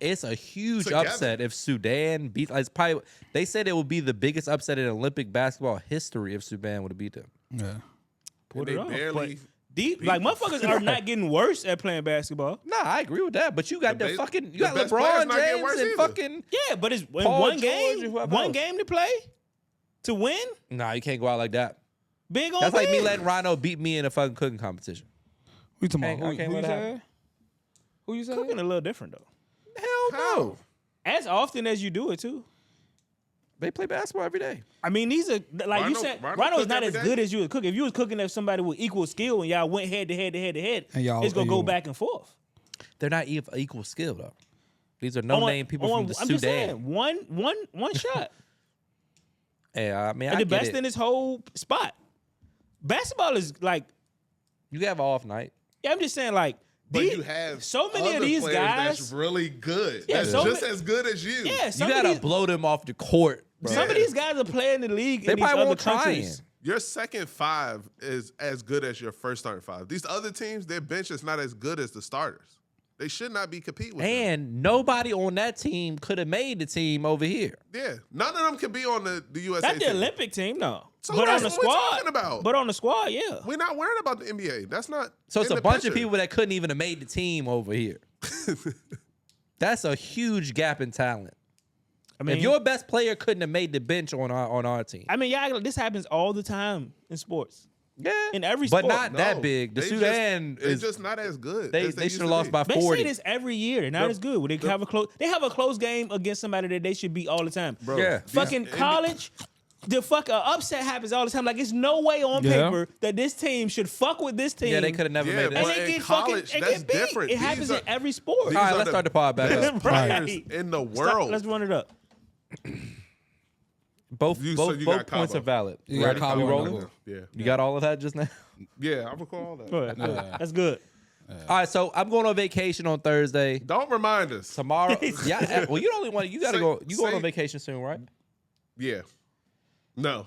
it's a huge upset if Sudan beat. They said it would be the biggest upset in Olympic basketball history if Sudan would have beat them. Yeah. Put it on. Motherfuckers are not getting worse at playing basketball. Nah, I agree with that. But you got you got LeBron James and fucking but it's Paul one George, game to play to win. Nah, you can't go out like that. Big on That's like me letting Rhino beat me in a fucking cooking competition. We talking about who you said? Who you said? Cooking a little different though. Hell no. As often as you do it too. They play basketball every day. I mean, these are like you said. Rhino's not as good as you would cook. If you was cooking at somebody with equal skill and y'all went head to head, it's gonna go back and forth. They're not equal skill though. These are no-name people from the Sudan. I'm just saying, one shot. Hey, I mean, and the best in this whole spot. Basketball is like you have an off night. Yeah, I'm just saying like. But you have so many of these guys that's really good. Yeah, that's just as good as you. Yeah, you gotta blow them off the court. Bro. Some of these guys are playing the league in these other countries. Your second 5 is as good as your first starting 5. These other teams, their bench is not as good as the starters. They should not be competing with them. Nobody on that team could have made the team over here. Yeah, none of them can be on the USA That's team. the Olympic team, though. So but that's on the what squad, we're talking about. But on the squad, yeah. We're not worried about the NBA. That's not. So it's a bunch of people that couldn't even have made the team over here. That's a huge gap in talent. I mean, if your best player couldn't have made the bench on our team. I mean, yeah, this happens all the time in sports. Yeah, in every sport. But not that big. The Sudan is just not as good. They should have lost by 40. They say this every year. They're not as good. They have a close game against somebody that they should beat all the time. Bro, yeah. Fucking college. The fucking upset happens all the time. Like, it's no way on paper that this team should fuck with this team. Yeah, they could have never made it. And they get college, that's different. It happens in every sport. All right, let's start the pod back up. Players in the world. Let's run it up. Both points are valid. You Ready? got We rolling? Yeah. You got all of that just now? Yeah, I recall all that. Good. That's good. All right, so I'm going on vacation on Thursday. Don't remind us. Tomorrow. Yeah, well, you the only one. You gotta go. You going on vacation soon, right? Yeah. No.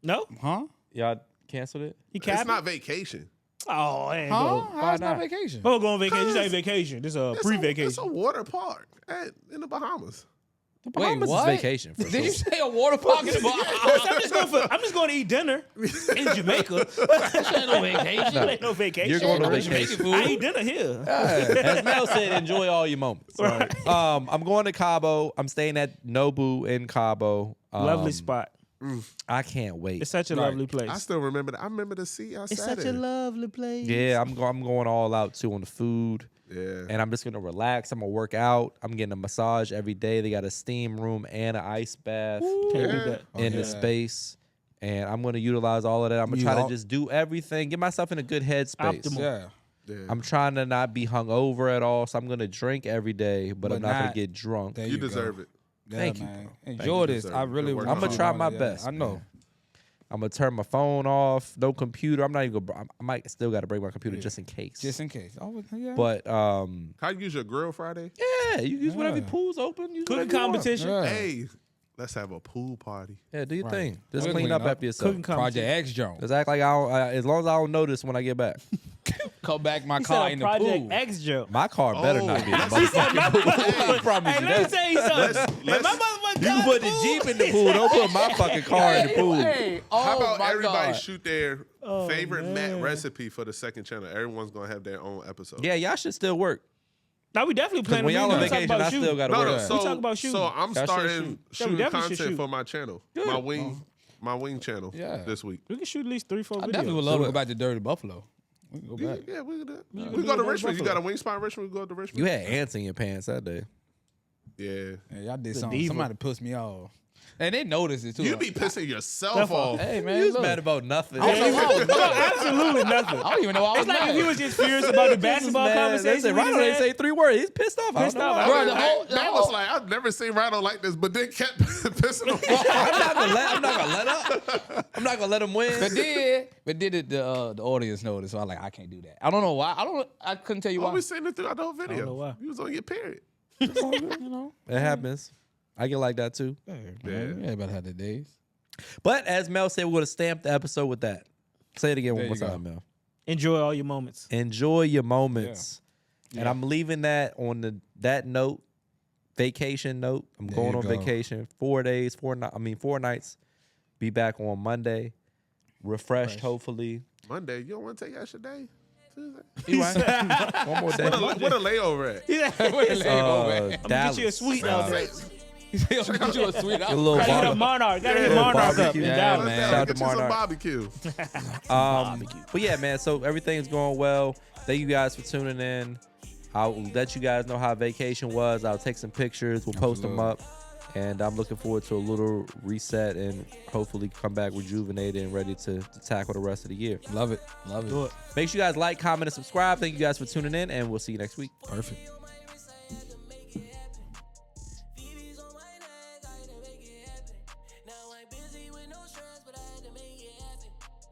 No? Huh? Y'all canceled it? It's not vacation. Oh, ain't How's not vacation? Oh, going on vacation. This ain't vacation. This is a pre-vacation. It's a water park in the Bahamas. The Bahamas is vacation. For Did you say a water park in the Bahamas? I'm just going to eat dinner in Jamaica. That ain't no vacation. That ain't no vacation. You're going on vacation. I eat dinner here. As Mel said, enjoy all your moments. Right. I'm going to Cabo. I'm staying at Nobu in Cabo. Lovely spot. I can't wait. It's such a lovely place. I still remember that. I remember the sea outside. It's such a lovely place. Yeah, I'm going all out too on the food. Yeah. And I'm just gonna relax. I'm gonna work out. I'm getting a massage every day. They got a steam room and an ice bath in the space. And I'm gonna utilize all of that. I'm gonna try to just do everything, get myself in a good headspace. Optimal. Yeah. I'm trying to not be hungover at all. So I'm gonna drink every day, but I'm not gonna get drunk. You deserve it. Thank you, man. bro. Enjoy this. I really want. I'm gonna try my best. I know. I'm gonna turn my phone off. No computer. I'm not even gonna. I might still got to bring my computer just in case. Just in case. Oh, yeah. But Can you use your grill Friday? yeah, you use whatever pools open. Use Cooking whatever you want. competition. Yeah. Hey, Let's have a pool party. Yeah, do your Right. thing. Just Cooking clean up up. after yourself. Cooking Project competition. X Jones. Just act like I don't, as long as I don't notice when I get back. Come back my He car said in a the Project pool. X joke. My car better not be in the He said my motherfucking I promise Hey, you let me that. tell you something. Let's- If my motherfucking You can car put the in Jeep in the pool. Don't put my fucking car in the pool. Hey, oh How about my everybody God. shoot their favorite man. Matt recipe for the second channel? Everyone's gonna have their own episode. Yeah, y'all should still work. Now we definitely Because planning when y'all on we talk vacation, about I still shooting. got to No, work. no. We So, talk about shooting. so I'm Y'all should starting shoot. Yeah, we shooting definitely should content shoot. for my channel, Good. my wing channel. Yeah. This week. We can shoot at least 3-4 videos. I definitely would love to go back to Dirty Buffalo. We can go back. Yeah, we can do it. can We do go it to in Richmond. You got Buffalo. a wing spot in Richmond? We go to Richmond. You had ants in your pants that day. Yeah. Yeah, y'all did The something. diva. Somebody pissed me off. And they noticed it too. You be pissing yourself That's off. Hey You man, was look. mad about nothing. I don't know why I was No, mad. absolutely nothing. I don't even know why I was It's like mad. if you was just furious about the basketball conversation. Listen, we Rhino just didn't had. say 3 words. He's pissed off. Pissed I don't know off. why. Bro, the whole- Matt was like, I've never seen Rhino like this, but then kept pissing him off. I'm not gonna let up. I'm not gonna let him win. But did it the audience notice? So I like I can't do that. I don't know why. I couldn't tell you I why. was sitting throughout the whole video. know why. You was on your period. You know. It happens. I get like that too. Yeah. Everybody had their days. But as Mel said, we're gonna stamp the episode with that. Say it again one There more you go. time, Mel. Enjoy all your moments. Enjoy your moments. And Yeah. I'm leaving that on that note, vacation note. I'm going you on go. vacation 4 days, 4 nights. Be back on Monday, refreshed hopefully. Monday, you don't want to take extra day? Tuesday? You right? One more day. What a layover at? Dallas. Get you a suite out there. Get you a sweet Get a out. little Gotta hit a barbecue. Monarch. Gotta hit Yeah, Monarch up. barbecue. in Yeah, Dallas. man. Let's Shout out get to you some Monarch. barbecue. But yeah, man. So everything's going well. Thank you guys for tuning in. I'll let you guys know how vacation was. I'll take some pictures. We'll post them up. And I'm looking forward to a little reset and hopefully come back rejuvenated and ready to tackle the rest of the year. Love it. Love it. Do it. Make sure you guys like, comment, and subscribe. Thank you guys for tuning in, and we'll see you next week. Perfect.